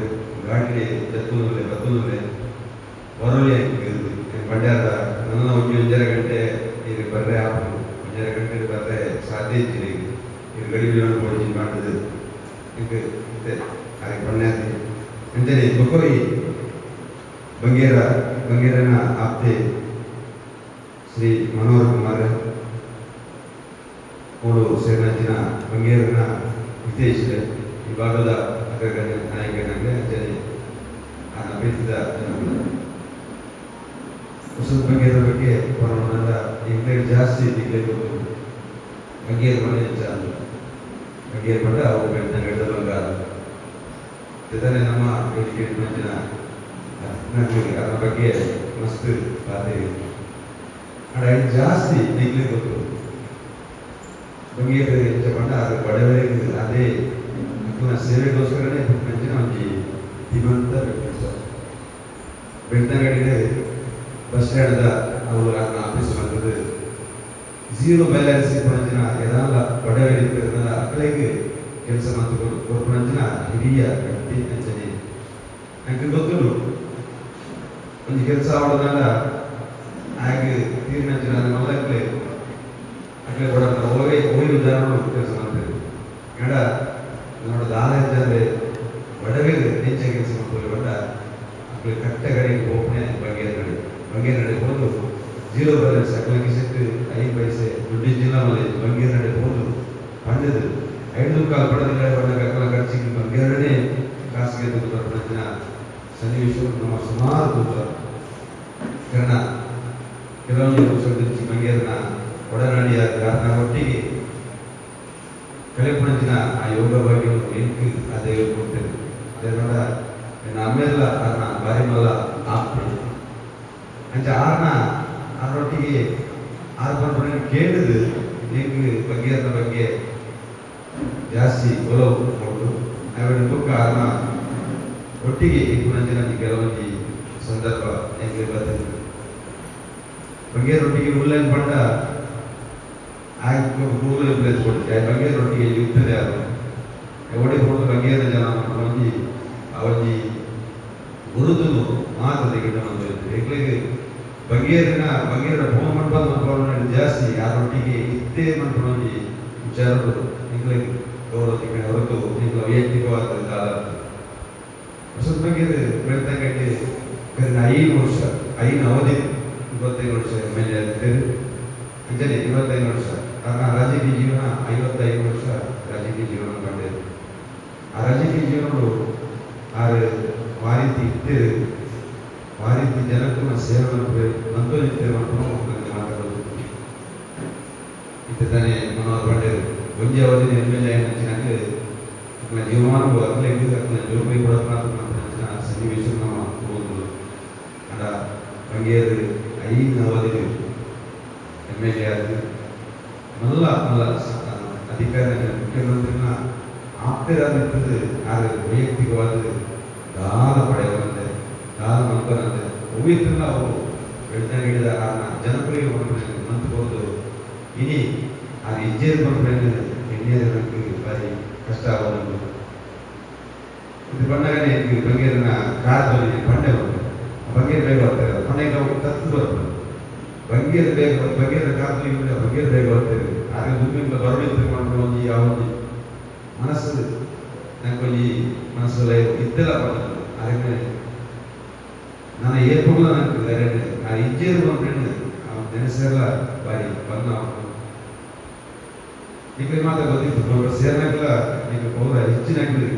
ಗಾಡಿಗೆ ಬತ್ತೂನಲ್ಲೇ ಹೊರಲಿ ಮಂಡ್ಯದ ನನ್ನ ಒಟ್ಟು 5 ಗಂಟೆ ಈಗ ಬರ್ರೆ 5 ಗಂಟೆ ಬರ್ರೆ ಸಾಧ್ಯ ಇದ್ದೀರಿ ಈಗ ಗಡಿಗಳನ್ನು ಓಡಿಸಿ ಮಾಡಿದ್ದು ಈಗ ಹಾಗೆ ಪುಣ್ಯಾತಿ ಅಂಜನೆ ಬಕೋರಿ ಬಂಗೇರನ ಆಪ್ತೆ ಶ್ರೀ ಮನೋಹರ್ ಕುಮಾರ್ ಕೋಡು ಸೇನಾಜಿನ ಬಂಗೇರನ ಹಿತೇಶ್ ಈ ಭಾಗದ ಅಗ್ರಗಣ್ಯ ನಾಯಕನಾಗಲಿ ಅಂಜನೆ ಆ ನಬೇತಿದ ಹೊಸದ ಬಗ್ಗೆ ಬರೋಣಲ್ಲ ಈಗ ಜಾಸ್ತಿ ಈಗಲೇ ಗೊತ್ತು ಗಂಗೇರ್ ಮನೆ ಚಾಲು ಗಂಗೇರ್ ಮಠ ಅವು ಬೆಳೆದ ಬಂಗಾರ ಜೊತೆ ನಮ್ಮ ವೇದಿಕೆ ಮಂಚಿನ ಅದರ ಬಗ್ಗೆ ಮಸ್ತ್ ಬಾತೇವಿ ಅಡ ಜಾಸ್ತಿ ಈಗಲೇ ಗೊತ್ತು ಗಂಗೇರ್ ಪಂಡ ಅದು ಬಡವರಿಗೆ ಅದೇ ಸೇವೆಗೋಸ್ಕರನೇ ಮಂಚಿನ ಒಂದು ಧೀಮಂತ ಬೆಳ್ತಂಗಡಿಗೆ ಬಸ್ ಸ್ಟ್ಯಾಂಡ್ ಅವರು ಅದನ್ನ ಆಫೀಸ್ ಬಂದದ್ದು ಝೀರೋ ಬ್ಯಾಲೆನ್ಸ್ ಪಂಚಿನ ಏನಾದ ಬಡವರಿದ್ದರನ್ನ ಅಕ್ಕಳಿಗೆ ಕೆಲಸ ಮತ್ತು ಕೊರ್ಪಂಚಿನ ಹಿರಿಯ ವ್ಯಕ್ತಿ ಅಂಚನೆ ನನಗೆ ಗೊತ್ತು ಒಂದು ಕೆಲಸ ಆಡೋದಲ್ಲ ಹಾಗೆ ತೀರ್ನಂಚಿನ ಮೊದಲೇ ಅಕ್ಕಳೆ ಕೂಡ ಹೋಗಿ ಉದಾಹರಣೆ ಕೆಲಸ ಮಾಡ್ತೇವೆ ಗಡ ನೋಡೋದು ಆಲೋಚನೆ ಬಡವರಿಗೆ ಹೆಚ್ಚ ಕೆಲಸ ಮಾಡ್ತಾರೆ ಬಟ್ ಅಕ್ಕಳೆ ಕಟ್ಟ ಕಡೆಗೆ ಹೋಗ್ನೆ ಬಂಗೇರ್ ನಡೆ ಹೋದು ಜೀರೋ ಬ್ಯಾಲೆನ್ಸ್ ಅಕ್ಕಳಿಗೆ ಸಿಟ್ಟು 5 ಪೈಸೆ ದುಡ್ಡು ಜಿಲ್ಲಾ ಮನೆ ಬಂಗೇರ್ ನಡೆ ಹೋದು ಪಂಡದು 5 ಕಾಲು ಪಡೆದ ಬಣ್ಣಕ್ಕೆ ಅಕ್ಕಲ ಖರ್ಚಿಗೆ ಬಂಗೇರನೇ ಖಾಸಗಿ ಪ್ರಪಂಚನ ಸನ್ನಿವೇಶ ನಮ್ಮ ಸುಮಾರು ಕೂತಾರೆ ಕಾರಣ ಕೆಲವೊಂದು ಸಂಧಿಸಿ ಬಂಗೇರನ ಒಡನಾಡಿಯ ಕಾರಣ ಒಟ್ಟಿಗೆ ಕಲೆಪಂಚಿನ ಆ ಯೋಗ ಬಗ್ಗೆ ಒಂದು ಎಂಟು ಅದೇ ಹೇಳ್ಕೊಡ್ತೇನೆ ಅದೇ ನೋಡ ನಮ್ಮೆಲ್ಲ ಅದನ್ನ ಬಾರಿ ಮಲ್ಲ ಆಗ್ತದೆ ಅಂಚ ಆರೊಟ್ಟಿಗೆ ಆರು ಕೇಳಿದು ಈಗ ಬಗೆಯರ ಬಗ್ಗೆ ಜಾಸ್ತಿ ಒಲವು ಕೊಟ್ಟು ಅವರ ದುಃಖ ಅದನ್ನ ಒಟ್ಟಿಗೆ ಪುನಂಜನ ಕೆಲವೊಂದು ಸಂದರ್ಭ ಹೆಂಗೆ ಬರ್ತದೆ ಬಗೆಯರೊಟ್ಟಿಗೆ ಉಲ್ಲಂಘ ಪಂಡ ಗೂಗಲ್ ಪ್ಲೇಸ್ ಕೊಡ್ತೀವಿ ಬಗೆಯರೊಟ್ಟಿಗೆ ಇರ್ತದೆ ಅದು ಎವಡೆ ಕೊಟ್ಟು ಬಗೆಯರ ಜನ ಒಂದು ಅವಧಿ ಗುರುತು ಮಾತ್ರ ತೆಗೆದು ಏಕಲಿಗೆ ಬಗೆಯರ ಫೋನ್ ಮಾಡ್ಬಾರ್ದು ಜಾಸ್ತಿ ಯಾರೊಟ್ಟಿಗೆ ಇದ್ದೇ ಮಾಡ್ಕೊಂಡು ವಿಚಾರಗಳು ನಿಂಗಳಿಗೆ ಗೌರವ ಹೊರತು ನಿಂಗಳ ವೈಯಕ್ತಿಕವಾದ ಕಾಲ ಹೊಸದ ಬಗ್ಗೆ ಬೆಳ್ತಂಗಕ್ಕೆ 5 ವರ್ಷ 5 ಅವಧಿ 25 ವರ್ಷ ಮೇಲೆ ಇರ್ತೇವೆ ಅಂಜನೆ 25 ವರ್ಷ ಕಾರಣ ರಾಜಕೀಯ ಜೀವನ 55 ವರ್ಷ ರಾಜಕೀಯ ಜೀವನ ಮಾಡಿದೆ ಆ ರಾಜಕೀಯ ಜೀವನಗಳು ಆ ರೀತಿ ಇದ್ದೇವೆ ಆ ರೀತಿ ಜನಕ್ಕೂ ಸೇವೆ ಮಂತ್ರಿದ್ದೆ ಮಾಡ್ಕೊಂಡು ಮಾತಾಡೋದು ಇತ್ತು ತಾನೇ ಮನೋಹರ್ ಪಾಂಡೇರು ಒಂದೇ ಅವಧಿ ನಿರ್ಮಲ ನಂಚಿನಾಗ ಜೀವಮಾನ ಅರ್ಲಿಗೆ ಜೋಗಿ ಕೊಡೋಣ ಸನ್ನಿವೇಶ ನಮ್ಮ ಹೋದ್ರು ಅಡ ಬಂಗೇರು 5 ಅವಧಿ MLA ಆಗಿ ಮಲ್ಲ ಅಧಿಕಾರ ಮುಖ್ಯಮಂತ್ರಿನ ಆಪ್ತರಾಗಿರ್ತದೆ ಆದರೆ ವೈಯಕ್ತಿಕವಾದ ದಾನ ಪಡೆಯುವಂತೆ ದಾನ ಮಂಕನಂತೆ ಪವಿತ್ರನ ಅವರು ಬೆಳ್ತಂಗಡಿದ ಜನಪ್ರಿಯ ಮಂತ್ರಿಬೋದು ಇನಿ ಆ ಇಜ್ಜೇರು ಬಂದ್ಬಿಟ್ಟು ಎಣ್ಣೆಯಕ್ಕೆ ಬಾರಿ ಕಷ್ಟ ಆಗೋದು ಇದು ಬಂದಾಗನೇ ಬಂಗೇರಿನ ಕಾರದಲ್ಲಿ ಬಂಡೆ ಬಂತು ಬಂಗೇರು ಬೇಗ ಬರ್ತಾರೆ ಮನೆಗೆ ಅವ್ರು ತತ್ತು ಬರ್ತದೆ ಬಂಗೇರು ಬೇಗ ಬಂಗೇರ ಕಾರದಲ್ಲಿ ಬಂಗೇರು ಬೇಗ ಬರ್ತಾರೆ ಆದರೆ ದುಡ್ಡಿಂದ ಬರವಣಿಗೆ ಮಾಡ್ಕೊಂಡು ಯಾವುದು ಮನಸ್ಸು ನಂಗೆ ಮನಸ್ಸಲ್ಲಿ ಇದ್ದೆಲ್ಲ ಬಂದದ್ದು ಅದಕ್ಕೆ ನಾನು ಏರ್ಪೋರ್ಟ್ಲ ನಂಗೆ ಆ ಇಜ್ಜೇರು ಬಂದ್ಬಿಟ್ಟು ಅವ್ನು ನೆನೆಸೆಲ್ಲ ಬಾರಿ ಬಂದ ಈಗ ಮಾತ್ರ ಗೊತ್ತಿತ್ತು ಸೇರ್ನಾಗಲ್ಲ ಈಗ ಪೌರ ಹೆಚ್ಚಿನಾಗಲಿ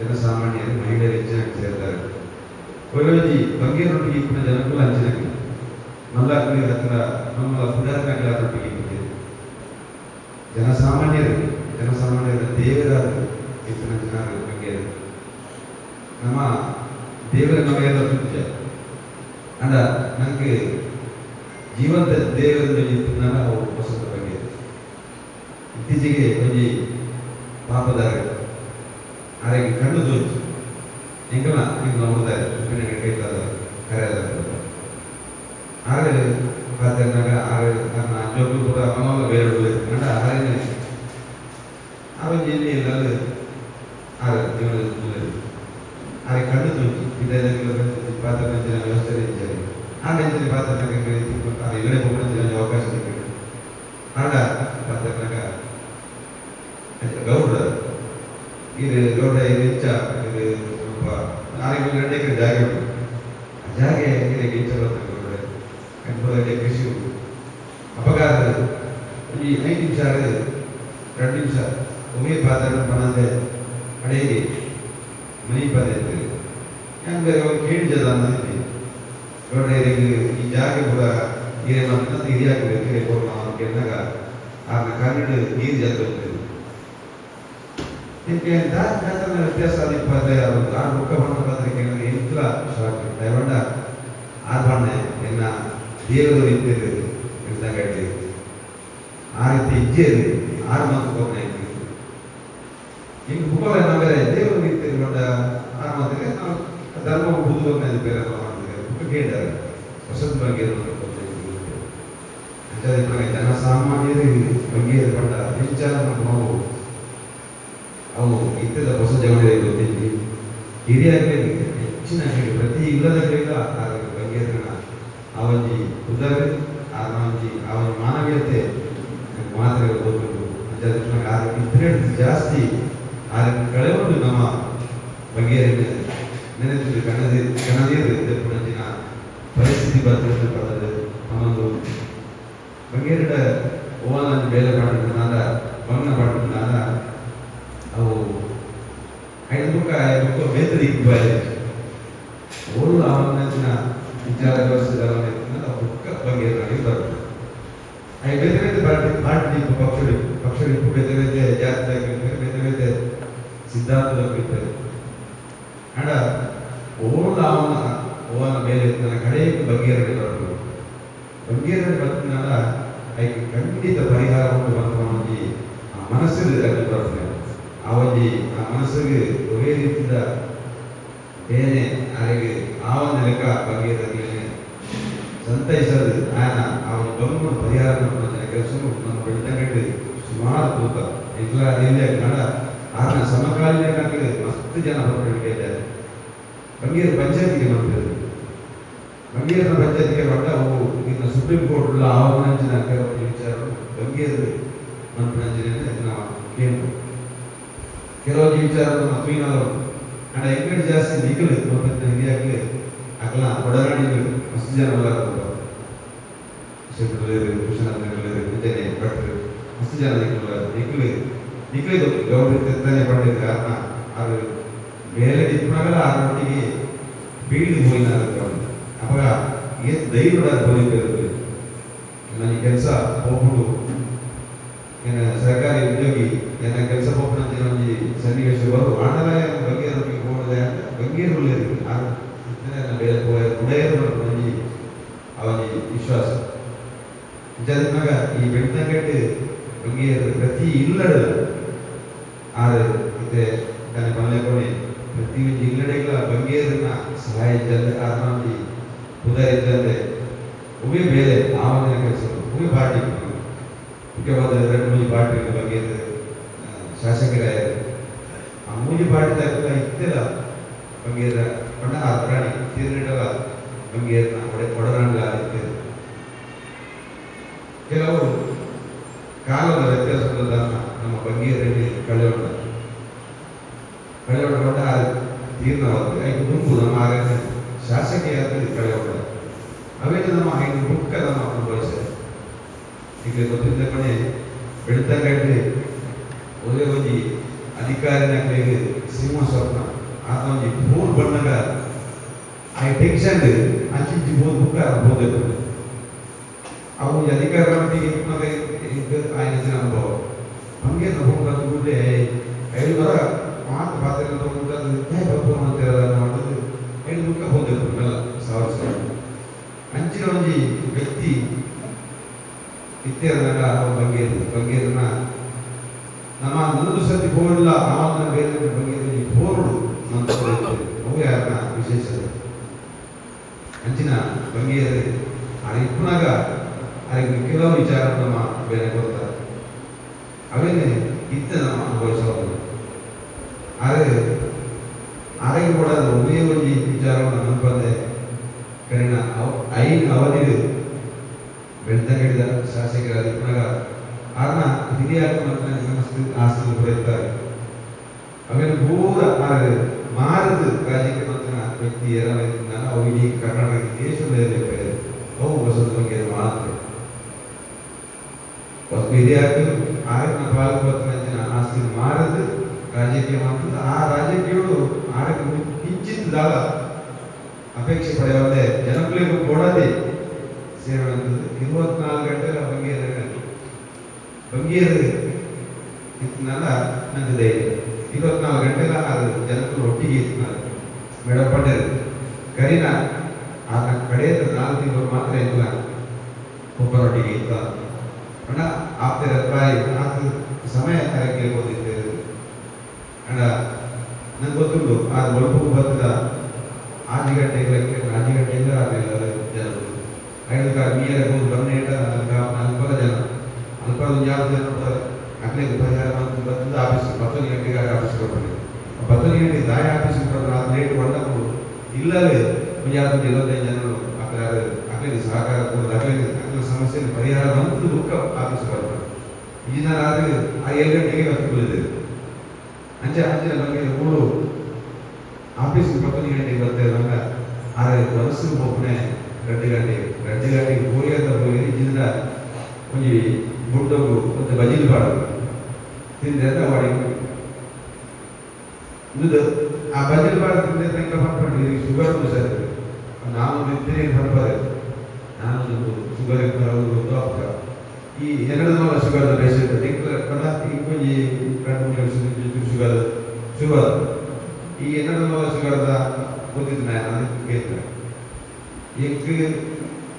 ಜನಸಾಮಾನ್ಯರು ಮಹಿಳೆಯರು ಹೆಚ್ಚಿನಾಗಿ ಸೇರ್ತಾರೆ ಕೊಯ್ಯೋಜಿ ಬಂಗೇರೊಟ್ಟಿಗೆ ಇಪ್ಪಿನ ಜನಕ್ಕೂ ಹಂಚಿನಾಗಲಿ ಮಲ್ಲಾಗ್ಲಿ ಹತ್ರ ನಮ್ಮ ಪುನರ್ನಾಗಲಿ ಅದರೊಟ್ಟಿಗೆ ಇಟ್ಟಿದೆ ಜನಸಾಮಾನ್ಯರ ದೇವರಾದ ಇಪ್ಪಿನ ಜನ ಬಂಗೇರು ನಮ್ಮ ದೇವರ ನಮಗೆಲ್ಲ ಪೂಜೆ ಅಂಡ ನನಗೆ ಜೀವಂತ ದೇವರ ಇಪ್ಪನ ಹೊಸದ ಬಗ್ಗೆ ಇತ್ತೀಚೆಗೆ ಒಂದು ಪಾಪದಾರ ಆರೆಗೆ ಕಣ್ಣು ತೋರಿಸು ನಿಂಗಲ್ಲ ನೀವು ನೋಡ್ತಾರೆ ಉಪ್ಪಿನಕಾಯಿ ಕೈತಾದ ಕರೆಯದ ಆಗ ಪಾತ್ರನಾಗ ನನ್ನ ಜೋಕು ಕೂಡ ಮನೋಲ್ಲ ಬೇರೆ ಕಂಡ ಆರೇನೆ ಅವನ್ ಎಲ್ಲಿ ಇಲ್ಲಲ್ಲ ಆಗ ಜೀವನದ ಆರೆ ಕಣ್ಣು ತೋರಿಸು ಇದೆಲ್ಲ ಪಾತ್ರ ವ್ಯವಸ್ಥೆ ಇದ್ದಾರೆ ಆ ನೆಂಚಿನ ಪಾತ್ರನಾಗ ಇಲ್ಲೇ ಹೋಗೋಣ ಅವಕಾಶ ಸಿಕ್ಕಿದೆ ಆಗ ಪಾತ್ರನಾಗ ಗೌಡ ಇದು ಗೌಡ ಇದು ಹೆಚ್ಚ ಇದು ಸ್ವಲ್ಪ 4 ಗಂಟೆಗೆ ಜಾಗ ಉಂಟು ಆ ಜಾಗೆ ಇದಕ್ಕೆ ಹೆಚ್ಚ ಬರ್ತದೆ ಗೌಡ ಕಂಪದಲ್ಲಿ ಕೃಷಿ ಅಪಘಾತ ಈ 5 ನಿಮಿಷ 2 ನಿಮಿಷ ಒಮ್ಮೆ ಪಾತ್ರ ಬಂದೆ ಅಡೆಗೆ ಮನೆ ಪದ್ಧತಿ ಹಂಗೆ ಅವ್ರು ಕೇಳಿದ ಅನ್ನೋದು ನೋಡ್ರಿ ಈ ಜಾಗ ಕೂಡ ಏನೇ ಬಂತ ಹಿರಿಯಾಗಬೇಕು ರೇಪೋರ್ಟ್ ನಾವು ಕೇಳಿದಾಗ ಆಗ ಕನ್ನಡ ನೀರು ಜಾತ್ರೆ ನಿಮಗೆ ಜಾತ್ರೆ ವ್ಯತ್ಯಾಸ ಇಪ್ಪತ್ತೇ ಅದು ಆ ಮುಖ ಬಣ್ಣ ಕೇಳಿದ್ರೆ ಎಂತ ಶಾಕ್ ದಯವಂಡ ಆರು ಬಣ್ಣ ಎನ್ನ ದೇವರು ಇದ್ದೇವೆ ಎಂತಾಗಟ್ಟಿ ಆ ರೀತಿ ಇಜ್ಜೇರಿ 6 ಮಂತ್ ಹೋಗ್ತಾ ಇದ್ವಿ ಈಗ ಮುಖ ನಾವೇರೆ ದೇವರು ಇದ್ದೇವೆ ಬಂದ 6 ಮಂತ್ಗೆ ನಾವು ಧರ್ಮ ಬುದ್ಧ ಹೋಗ್ತಾ ಬೇರೆ ಮುಖ ಕೇಳಿದ್ದಾರೆ ಹೊಸದ ಬಗ್ಗೆ ಜನಸಾಮಾನ್ಯರು ಬಗ್ಗೆ ಪಟ್ಟ ಹೆಚ್ಚಾದ ನಾವು ಅವು ಇತ್ತದ ಹೊಸ ಜಗತ್ತಿಗೆ ಗೊತ್ತಿದ್ವಿ ಹಿರಿಯಾಗಲೇ ಹೆಚ್ಚಿನ ಪ್ರತಿ ಇಲ್ಲದ ಬಗ್ಗೆ ಅವಜಿ ಉದಾಹರಣೆ ಅವನ ಮಾನವೀಯತೆ ಮಾತ್ರ ಗೊತ್ತು ಜಾಸ್ತಿ ಕಳೆಯೊಂದು ನಮ್ಮ ಬಗ್ಗೆ ನೆನೆದು ಕಣದಿರು ಪುಣಜಿನ ಪರಿಸ್ಥಿತಿ ಬರ್ತದೆ ನಮ್ಮೊಂದು ಬಗೆರಡ ಓವನ ಬೇಲೆ ಮಾಡಿದ್ನಾದ ಭಂಗ ಮಾಡಿದ್ನಾದ ಅವು 5 ಮುಖ ಬೇತರಿ ಓಡು ಅವನ ವಿಚಾರ ವ್ಯವಸ್ಥೆ ಮುಖ ಬಗ್ಗೆ ಬರ್ತದೆ ಬೇರೆ ಬೇರೆ ಪಾರ್ಟಿ ಪಕ್ಷ ಬೇರೆ ಬೇರೆ ಜಾತಿ ಬೇರೆ ಬೇರೆ ಸಿದ್ಧಾಂತದಲ್ಲಿರ್ತಾರೆ ಅಡ ಓಡು ಅವನ ಮೇಲೆ ಕಡೆಯ ಬಗೆರಡೆ ಬರ್ತದೆ ಬಗೆರಡೆ ಬರ್ತಿನಾಲ ಅದಕ್ಕೆ ಖಂಡಿತ ಪರಿಹಾರವನ್ನು ಬಂದು ಮನಸ್ಸಿಗೆ ಬರ್ತದೆ ಅವಜಿ ಆ ಮನಸ್ಸಿಗೆ ಒಳ್ಳೆ ರೀತಿಯಿಂದ ಬೇನೆ ಅವರಿಗೆ ಆ ಒಂದು ಲೆಕ್ಕ ಬಗೆಹರಿಸಲಿಲ್ಲ ಸಂತೈಸಲು ಆಯನ ಅವನ ಬಂದು ಪರಿಹಾರ ಕೆಲಸಗಳು ನಮ್ಮ ಬೆಳ್ತಂಗಟ್ಟು ಸುಮಾರು ತೂಕ ಇಲ್ಲ ಇಲ್ಲೇ ಕನ್ನಡ ಆತನ ಸಮಕಾಲೀನ ಮಸ್ತ್ ಜನ ಹೊರಟಿದ್ದಾರೆ ಬಗೆಹರ ಪಂಚಾಯತಿಗೆ ಬಂದಿರೋದು ಬಗೆಹರ ಪಂಚಾಯತಿಗೆ ಬಂದ ಅವು ಇನ್ನು ಸುಪ್ರೀಂ ಕೋರ್ಟ್ ಆಹ್ವಾನಿಸಿದ ಕೆಲವು ವಿಚಾರಗಳು ಬಗೆಹರು ಮಂತ್ರಾಂಜನೆಯನ್ನು ನಾವು ಕೇಳ್ಬೋದು ಕೆಲವು ವಿಚಾರಗಳು ಮಕ್ಕಳಿನವರು ಅಣ್ಣ ಎಂಗಡಿ ಜಾಸ್ತಿ ನಿಗಲು ಮತ್ತು ಹಿರಿಯಾಗಲಿ ಅಗಲ ಒಡನಾಡಿಗಳು ಮಸ್ತ್ ಜನ ಭಟ್ರು ಮಸ್ತ್ ಜನ ನಿಖಲು ಗೌರವಿತಾನೆ ಪಡೆದ ಕಾರಣ ಅದು ಮೇಲೆ ನಿಂತಾಗಲ ಆರೊಟ್ಟಿಗೆ ಬೀಳ್ದು ಹೋಯಿನ ಅವಾಗ ಏನು ಧೈರ್ಯ ಬೋಲಿತಿರೋದು ನನಗೆ ಕೆಲಸ ಹೋಗ್ಬಿಡು ಸರ್ಕಾರಿ ಉದ್ಯೋಗಿ ಏನ ಕೆಲಸ ಹೋಗ್ಬಿಟ್ಟು ಒಂದು ಸನ್ನಿವೇಶ ಬರು ಆಡಲೇ ಬಗ್ಗೆ ಹೋಗದೆ ಅಂತ ಬಗ್ಗೆ ಬೇರೆ ಉಡೆಯರು ಬಂದು ಅವನಿಗೆ ವಿಶ್ವಾಸ ಜನ್ಮಗ ಈ ಬೆಳ್ತಂಗಟ್ಟು ಬಗ್ಗೆ ಪ್ರತಿ ಇಲ್ಲಡ ಆದರೆ ಮತ್ತೆ ತನ್ನ ಮನೆಗೊನೆ ಪ್ರತಿಯೊಂದು ಇಲ್ಲಡೆಗಳ ಬಗೆಯನ್ನ ಸಹಾಯ ಇದ್ದಂತೆ ಆತ್ಮಂದಿ ಉದಯ ಇದ್ದಂತೆ ಉಭಯ ಬೇರೆ ಆವನ ಕೆಲಸಗಳು ಉಭಯ ಪಾರ್ಟಿ ಮುಖ್ಯವಾದ 2-3 ಪಾರ್ಟಿಗಳ ಬಗ್ಗೆ ಶಾಸಕರಾಯರು ಆ 3 ಪಾರ್ಟಿದಾಗ ಇತ್ತೆಲ್ಲ ಬಗೆಯ ಬಣ್ಣ ಪ್ರಾಣಿ ತೀರ್ನಿಡಲ ಬಗೆಯನ್ನ ಒಡನಾಡಲಾಗಿತ್ತು ಕೆಲವು ಕಾಲದ ವ್ಯತ್ಯಾಸದ ನಮ್ಮ ಬಗೆಯರಲ್ಲಿ ಕಳೆಯೋಣ ಬಂದ ತೀರ್ಣವಾದ 5 ಗುಂಪು ನಮ್ಮ ಆರೋಗ್ಯ ಶಾಸಕಿಯಾದಲ್ಲಿ ಕಳೆಯೋಣ ಅವೇನು ನಮ್ಮ 5 ಬುಕ್ಕದ ನಾವು ಅನುಭವಿಸಿದೆ ಈಗ ಗೊತ್ತಿದ್ದ ಕಡೆ ಬೆಳ್ತಂಗಟ್ಟೆ ಒಳ್ಳೆ ಒಂದು ಅಧಿಕಾರಿನ ಕೈಗೆ ಸಿಂಹ ಸ್ವಪ್ನ ಆತ ಒಂದು 3 ಬಣ್ಣಗ ಆ ಟೆನ್ಷನ್ ಅಂಚಿ 3 ಬುಕ್ಕ ಬೋಧನೆ ಅವು ಅಧಿಕಾರ ఆయన ಅನುಭವ ನಮಗೆ ತಗೊಂಡ್ರೆ 5 ವರ ಮಾತು ಪಾತ್ರ ತಗೊಂಡು ಮಾಡ್ತಿರೋದು 5 ಬುಕ್ಕ ಬೋಧನೆ ಎಲ್ಲ ಸಾವಿರ ಅಂಚಿನ ಒಂದು ವ್ಯಕ್ತಿ ಇತ್ಯಾದಾಗ ಬಗೆಯನ್ನ ನಮ್ಮ 100 ಸತಿ ಹೋಗಿಲ್ಲ ಆವನ್ನ ಬೇರೆ ಬಗ್ಗೆ ಹೋರು ಅವು ಯಾರನ್ನ ವಿಶೇಷತೆ ಅಂಚಿನ ಬಗೆಯಲ್ಲಿ ಆ ಇಪ್ಪನಾಗ ಅದಕ್ಕೆ ಕೆಲವು ವಿಚಾರ ನಮ್ಮ ಬೇರೆ ಕೊಡ್ತಾರೆ ಅವೇನೆ ಇತ್ತ ನಮ್ಮ ಅನುಭವಿಸಬಹುದು ಆದರೆ ಆರೋಗ್ಯ ಕೂಡ ಒಳ್ಳೆಯ ಒಂದು ವಿಚಾರವನ್ನು ಅನ್ಪದೆ ಕರಿಣ ಐದು ಅವಧಿಗೆ ಬೆಳ್ತಂಗಡಿದ ಶಾಸಕರಾದ ಇಪ್ಪನಾಗ ಆರ್ನ ಹಿರಿಯ ಆಸ್ತಿ ಬರೆಯುತ್ತಾರೆ ಅವೇನು ಪೂರ ಮಾರದು ರಾಜ್ಯಕ್ಕೆ ಮಾತ್ರ ವ್ಯಕ್ತಿ ಏನಾಗಿದ್ದ ಅವು ಇಡೀ ಕರ್ನಾಟಕ ದೇಶದಲ್ಲಿ ಅವು ಹೊಸದ ಬಗ್ಗೆ ಮಾತ್ರ ಹಿರಿಯಾಕ ಆರನ ಪಾಲ್ಗೊಳ್ಳ ಆಸ್ತಿ ಮಾರದು ರಾಜಕೀಯ ಮಾಡ್ತದೆ. ಆ ರಾಜಕೀಯಗಳು ಆಡಕ್ಕೆ ಕಿಂಚಿತ್ ದಾಳ ಅಪೇಕ್ಷೆ ಪಡೆಯವರೇ ಜನಗಳಿಗೆ ಕೊಡದೆ ಸೇವೆ ಅಂತದ್ದು 24 ಗಂಟೆಗಳ ಬಂಗೇರು ಇತ್ತನಲ್ಲ ನಂಗೆ ಧೈರ್ಯ 24 ಗಂಟೆಗಳ ಅದು ಜನಗಳು ಒಟ್ಟಿಗೆ ಇತ್ತು ಮೇಡಮ್ ಪಡ್ಡರು ಕರೀನ ಆ ಕಡೆಯಿಂದ 4 ತಿಂಗಳು ಮಾತ್ರ ಇಲ್ಲ ಒಬ್ಬರೊಟ್ಟಿಗೆ ಇತ್ತ ಅಣ್ಣ ಆಗ್ತಿರ ಪ್ರಾಯ ಅದು ಸಮಯ ಕಾರ್ಯಕ್ಕೆ ಓದಿದ್ದೇವೆ ಅಣ್ಣ ನಂಗೆ ಗೊತ್ತುಂಟು ಆ ಒಳಪು ಬರ್ತದ 6 ಗಂಟೆಗೆ ಆಗಲಿಲ್ಲ ಜನರು 5 ಮೀರ ಹೋಗಿ ಬಂದೇಟ ಅಲ್ಪದ ಜನ ಅಲ್ಪದ ಯಾವ ಜನ ಅಗ್ನೇ ಉಪಚಾರ ಬಂದು ಆಫೀಸ್ 10 ಗಂಟೆಗೆ ಆಫೀಸ್ಗೆ ಹೋಗ್ಬೇಕು 10 ಗಂಟೆಗೆ ದಾಯ ಆಫೀಸ್ಗೆ ಹೋದ್ರೆ ಅದು ಲೇಟ್ ಬಂದವು ಇಲ್ಲವೇ ಯಾರು 25 ಜನರು ಅಗ್ಲಿಗೆ ಸಹಕಾರ ಕೊಡೋದು ಅಗ್ಲಿಗೆ ಸಮಸ್ಯೆ ಪರಿಹಾರ ಬಂದು ದುಃಖ ಆಫೀಸ್ಗೆ ಬರ್ತಾರೆ ಈ ಜನ ಆದರೆ ಆ 7 ಗಂಟೆಗೆ ಹತ್ತಿಕೊಳ್ಳಿದ್ದೇವೆ ಅಂಚೆ ನಮಗೆ ಮೂರು ಆಫೀಸ್ಗೆ 10 ಗಂಟೆಗೆ ಬರ್ತೇವೆ ಆದರೆ ಮನಸ್ಸಿಗೆ ಹೋಗ್ನೆ 2 ಗಂಟೆಗೆ ಹೋಗಿ ಅಂತ ಹೋಗಿ ಇದರಿಂದ ಒಂದು ಗುಡ್ಡೋಗು ಮತ್ತು ಬಜಿಲು ಬಾಡೋದು ತಿಂದ್ರೆ ಅಂತ ಮಾಡಿ ಇದು ಆ ಬಜಿಲು ಬಾಡ ತಿಂದ್ರೆ ಹೆಂಗೆ ಮಾಡ್ಕೊಂಡು ಶುಗರ್ ಒಂದು ಸರ್ ನಾನು ತಿಂತೀನಿ ಬರ್ಬಾರೆ ನಾನು ಶುಗರ್ ಗೊತ್ತು ಅಪ್ಪ ಈ 2 ಶುಗರ್ ಪೇಷಂಟ್ ಈ 2 ಶುಗರ್ ಈ 2 ಶುಗರ್ದ ಗೊತ್ತಿದ್ದು ನಾನು ಕೇಳ್ತೇನೆ ಈಗ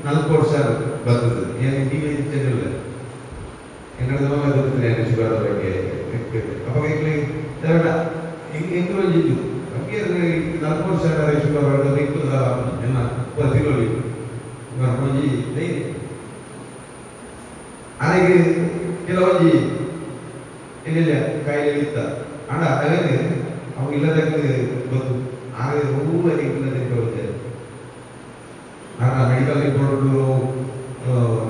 4 ವರ್ಷ ಬರ್ತದೆ ಏನು ಟಿವಿ ಚಾನೆಲ್ 2 ಗೊತ್ತಿಲ್ಲ ಶುಗರ್ ಬಗ್ಗೆ ಅವಾಗ ಹೆಂಗೆ ಇದ್ದು ನಮಗೆ 4 ವರ್ಷ ಶುಗರ್ ಎಲ್ಲ ತಿಳಿ ಮಂಜಿ ಧೈರ್ಯ ನನಗೆ ಕೆಲವೊಂದು ಏನಿಲ್ಲ ಕಾಯಿಲೆ ಇತ್ತ ಅಣ್ಣ ಅದೇ ಅವು ಇಲ್ಲದಕ್ಕೆ ಗೊತ್ತು ಆದರೆ ಹೂವಲ್ಲಿ ಇಲ್ಲದಕ್ಕೆ ಹೋಗ್ತೇವೆ ನಾನು ಮೆಡಿಕಲ್ ರಿಪೋರ್ಟ್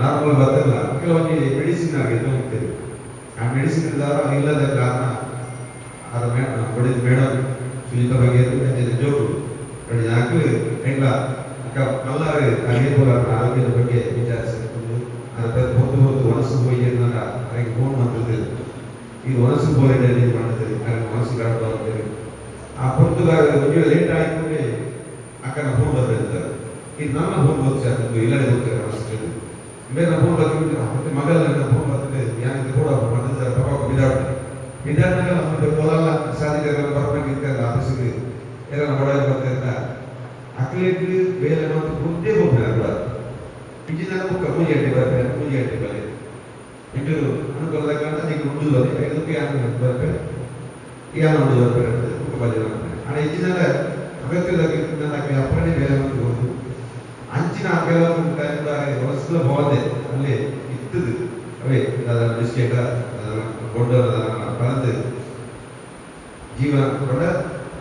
ನಾರ್ಮಲ್ ಬರ್ತಲ್ಲ ಕೆಲವೊಂದು ಮೆಡಿಸಿನ್ ಆಗಿದೆ ಹೋಗ್ತೇವೆ ಆ ಮೆಡಿಸಿನ್ ಇಲ್ಲದ ಕಾರಣ ಅದು ಹೊಡೆದ ಮೇಡಮ್ ಸುಲಿತ ಬಗ್ಗೆ ಜೋಕು ನಾಲ್ಕು ಹೆಂಗ ಮಲ್ಲಾರು ಆರೋಗ್ಯದ ಬಗ್ಗೆ ವಿಚಾರಿಸಿಕೊಂಡು ಅದರ ಹೊತ್ತು ಒಣಸು ಹೋಗಿ ಅದಕ್ಕೆ ಫೋನ್ ಮಾಡ್ತಿದ್ದೇವೆ ಈಗ ಒಣಸು ಹೋಗಿ ಮಾಡ್ತೇವೆ ಹಾಗೆ ಮನಸ್ಸು ಕಾಡ್ತಾರೆ ಆ ಪೊರ್ತುಗಾರ ಲೇಟ್ ಆಗಿ ಅಕ್ಕನ ಫೋನ್ ಬರ್ತಿರ್ತಾರೆ ಈಗ ನನ್ನ ಫೋನ್ ಗೊತ್ತಿದೆ ಇಲ್ಲದೆ ಹೋಗ್ತಾರೆ ಮನಸ್ಸಿಗೆ ಬೇರೆ ಫೋನ್ ಬರ್ತಿದ್ರೆ ಮತ್ತೆ ಮಗಲ ಫೋನ್ ಬರ್ತದೆ ಯಾಕೆ ಕೂಡ ಬಂದಿದ್ದಾರೆ ಪ್ರಭಾವ ವಿದ್ಯಾರ್ಥಿಗಳ ಮತ್ತೆ ಹೊಲಲ್ಲ ಸಾಧಿಕರ ಬರ್ಬೇಕಿರ್ತಾರೆ ಆಫೀಸಿಗೆ ಎಲ್ಲ ಹೊಡೆಯ ಬರ್ತಿರ್ತ ಅಕ್ಲೇಟ್ ಬೇರೆ ಮತ್ತು ಮುಂದೆ ಹೋಗ್ತಾರೆ ಇಂಚಿನ ಕಮ್ಮಿ ಗಂಟೆ ಬಲೆ ಇಂಟು ಅನುಕೂಲದ ಕಾರಣ ಈಗ ಮುಂದೆ ಬರಲಿ 5 ಯಾರು ಬರ್ತಾರೆ ಯಾರು ಮುಂದೆ ಬರ್ತಾರೆ ಹಣ ಇಂಚಿನ ಅಗತ್ಯದಾಗಿ ಅಪ್ಪಣೆ ಬೇರೆ ಹೋಗುದು ಅಂಚಿನ ಕೆಲವೊಂದು ವಸ್ತು ಹೋದೆ ಅಲ್ಲಿ ಇತ್ತದು ಅವೇ ಬಿಸ್ಕೆಟ್ ದೊಡ್ಡ ಕಲந்து ಜೀವನ ಕೂಡ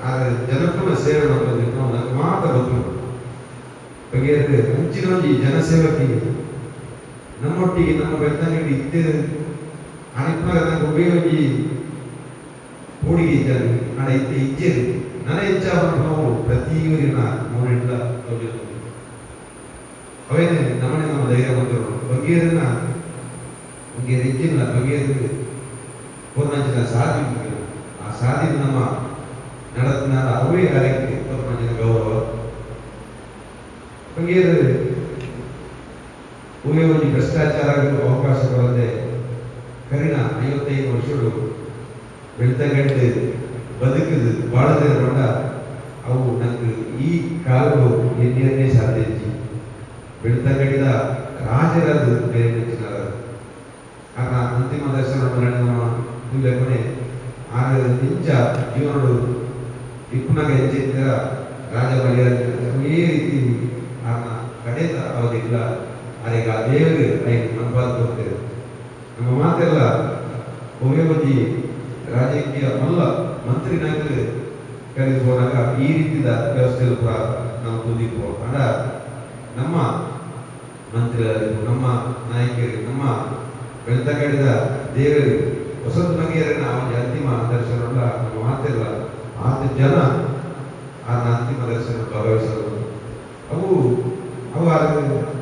ಆದರೆ ಜನಕ್ಕೂ ಸೇವೆ ಮಾಡೋದು ನನಗೆ ಮಾತ್ರ ಗೊತ್ತು ಬಗೆಯದು ಅಂಚಿನ ಒಂದು ಜನಸೇವಕಿ ನಮ್ಮೊಟ್ಟಿಗೆ ನಮ್ಮ ಬೆಳ್ತಂಗಡಿ ಇದ್ದೇ ಅನಿಪ್ಪಾಗ ನನಗೆ ಉಪಯೋಗಿ ಹೂಡಿಗೆ ಇದ್ದಾರೆ ನಾಳೆ ಇದ್ದೆ ಇಜ್ಜೇರಿ ನನ್ನ ಹೆಚ್ಚಾಗಿ ನಾವು ಪ್ರತಿ ಊರಿನ ಮೂರಿಲ್ಲ ಅವೇನೆ ನಮ್ಮನೆ ನಮ್ಮ ಧೈರ್ಯ ಬಂದರು ಬಗೆಯರನ್ನ ಬಗೆಯರು ಇಜ್ಜಿಲ್ಲ ಬಗೆಯರು ಪೂರ್ಣಂಚಿನ ಸಾಧಿ ಆ ಸಾಧಿ ನಮ್ಮ ನಡೆದ ಅವೇ ಕಾರ್ಯಕ್ಕೆ ಪೂರ್ಣಂಚಿನ ಗೌರವ ಬಗೆಯರು ಉಪಯೋಗಿ ಭ್ರಷ್ಟಾಚಾರ ಅವಕಾಶ ಬರದೆ ಕರಿಣ 55 ವರ್ಷಗಳು ಬೆಳ್ತಗಂಡು ಬದುಕಿದು ಬಾಳದೆ ಬಂದ ಅವು ನನಗೆ ಈ ಕಾಲಗಳು ಎನ್ನೇ ಸಾಧ್ಯ ಬೆಳ್ತಗಡಿದ ರಾಜರದು ಬೇರೆ ನೆಚ್ಚಿನ ಆಗ ಅಂತಿಮ ದರ್ಶನ ಕೊನೆ 6 ಇಂಚ ಜೀವನಗಳು ಇಪ್ಪನಾಗ ಹೆಚ್ಚಿದ್ದ ರಾಜ ಬಲಿಯಾದ ಈ ರೀತಿ ಆಗ ಕಡೆದ ಅವರಿಲ್ಲ ಅದೀಗ ದೇವರು ಮನಪಾದ ಕೊಡ್ತೇವೆ ನಮ್ಮ ಮಾತೆಲ್ಲ ಹೋಗಿ ರಾಜಕೀಯ ಮಲ್ಲ ಮಂತ್ರಿನಾಗ ಕರೆದು ಹೋದಾಗ ಈ ರೀತಿಯ ವ್ಯವಸ್ಥೆಗಳು ಕೂಡ ನಾವು ತುದಿಪೋ ಅಡ ನಮ್ಮ ಮಂತ್ರಿಗಳಿಗೂ ನಮ್ಮ ನಾಯಕರಿಗೆ ನಮ್ಮ ಬೆಳ್ತಗಡಿದ ದೇವರಿಗೆ ವಸಂತ ಬಗೆಯರನ್ನ ಅವನ ಅಂತಿಮ ದರ್ಶನ ನಮ್ಮ ಮಾತೆಲ್ಲ ಆತ ಜನ ಆ ಅಂತಿಮ ದರ್ಶನ ಭಾಗವಹಿಸಲು ಅವು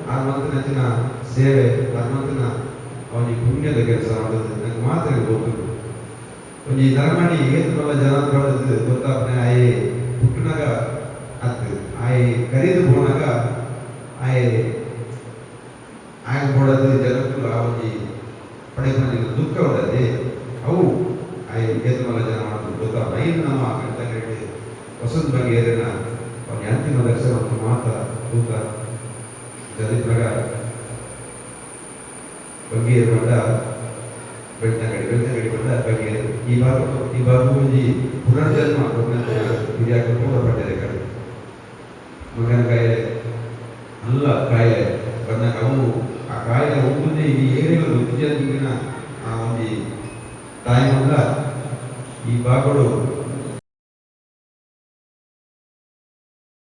ಹನುಮಂತನ ಸೇವೆ ಹನುಮಂತನ ಅವನಿಗೆ ಪುಣ್ಯದ ಕೆಲಸ ಮಾಡೋದು ನನಗೆ ಮಾತ್ರ ಗೊತ್ತು ಒಂಜಿ ನರಮಣಿ ಏತುಗಳ ಜನಾಂಗಗಳದ್ದು ಗೊತ್ತಾಪನೆ ಆಯೆ ಹುಟ್ಟಿನಾಗ ಅತ್ತು ಆಯೆ ಕರೀದು ಬೋನಾಗ ಆಯೆ ಆಯೆ ಬೋಡದು ಜನಕ್ಕೂ ಆ ಒಂಜಿ ಪಡೆಕೊಂಡಿದ್ದ ದುಃಖ ಉಳ್ಳದೆ ಅವು ಆಯೆ ಏತುಗಳ ಜನ ಮಾಡೋದು ಗೊತ್ತಾಪ ಐದು ನಮ್ಮ ಗಂಟೆ ವಸಂತ ಬಗ್ಗೆ ಏರಿನ ಅವನ ಅಂತಿಮ ದರ್ಶನ ಮತ್ತು ಮಾತ ತೂಕ ಚರಿತ್ರಾಗ ಬಗ್ಗೆ ಬಂದ ಬೆಳ್ತಂಗಡಿ ಬಂದ ಬಗ್ಗೆ ಈ ಭಾಗ ಒಂಜಿ ಪುನರ್ಜನ್ಮ ಹಿರಿಯಾಕ ಪೂರ್ಣಪಟ್ಟಿದೆ ಕಡೆ ಮಗನ ಕಾಯಿಲೆ ಅಲ್ಲ ಕಾಯಿಲೆ ಬಂದಾಗ ಅವು ಆ ಕಾಯಿಲೆ ಒಬ್ಬನೇ ಈ ಏರಿಯಾಗಳು ವಿದ್ಯಾರ್ಥಿಗಿನ ಆ ಒಂದು ತಾಯಿ ಮಂದ ಈ ಭಾಗಗಳು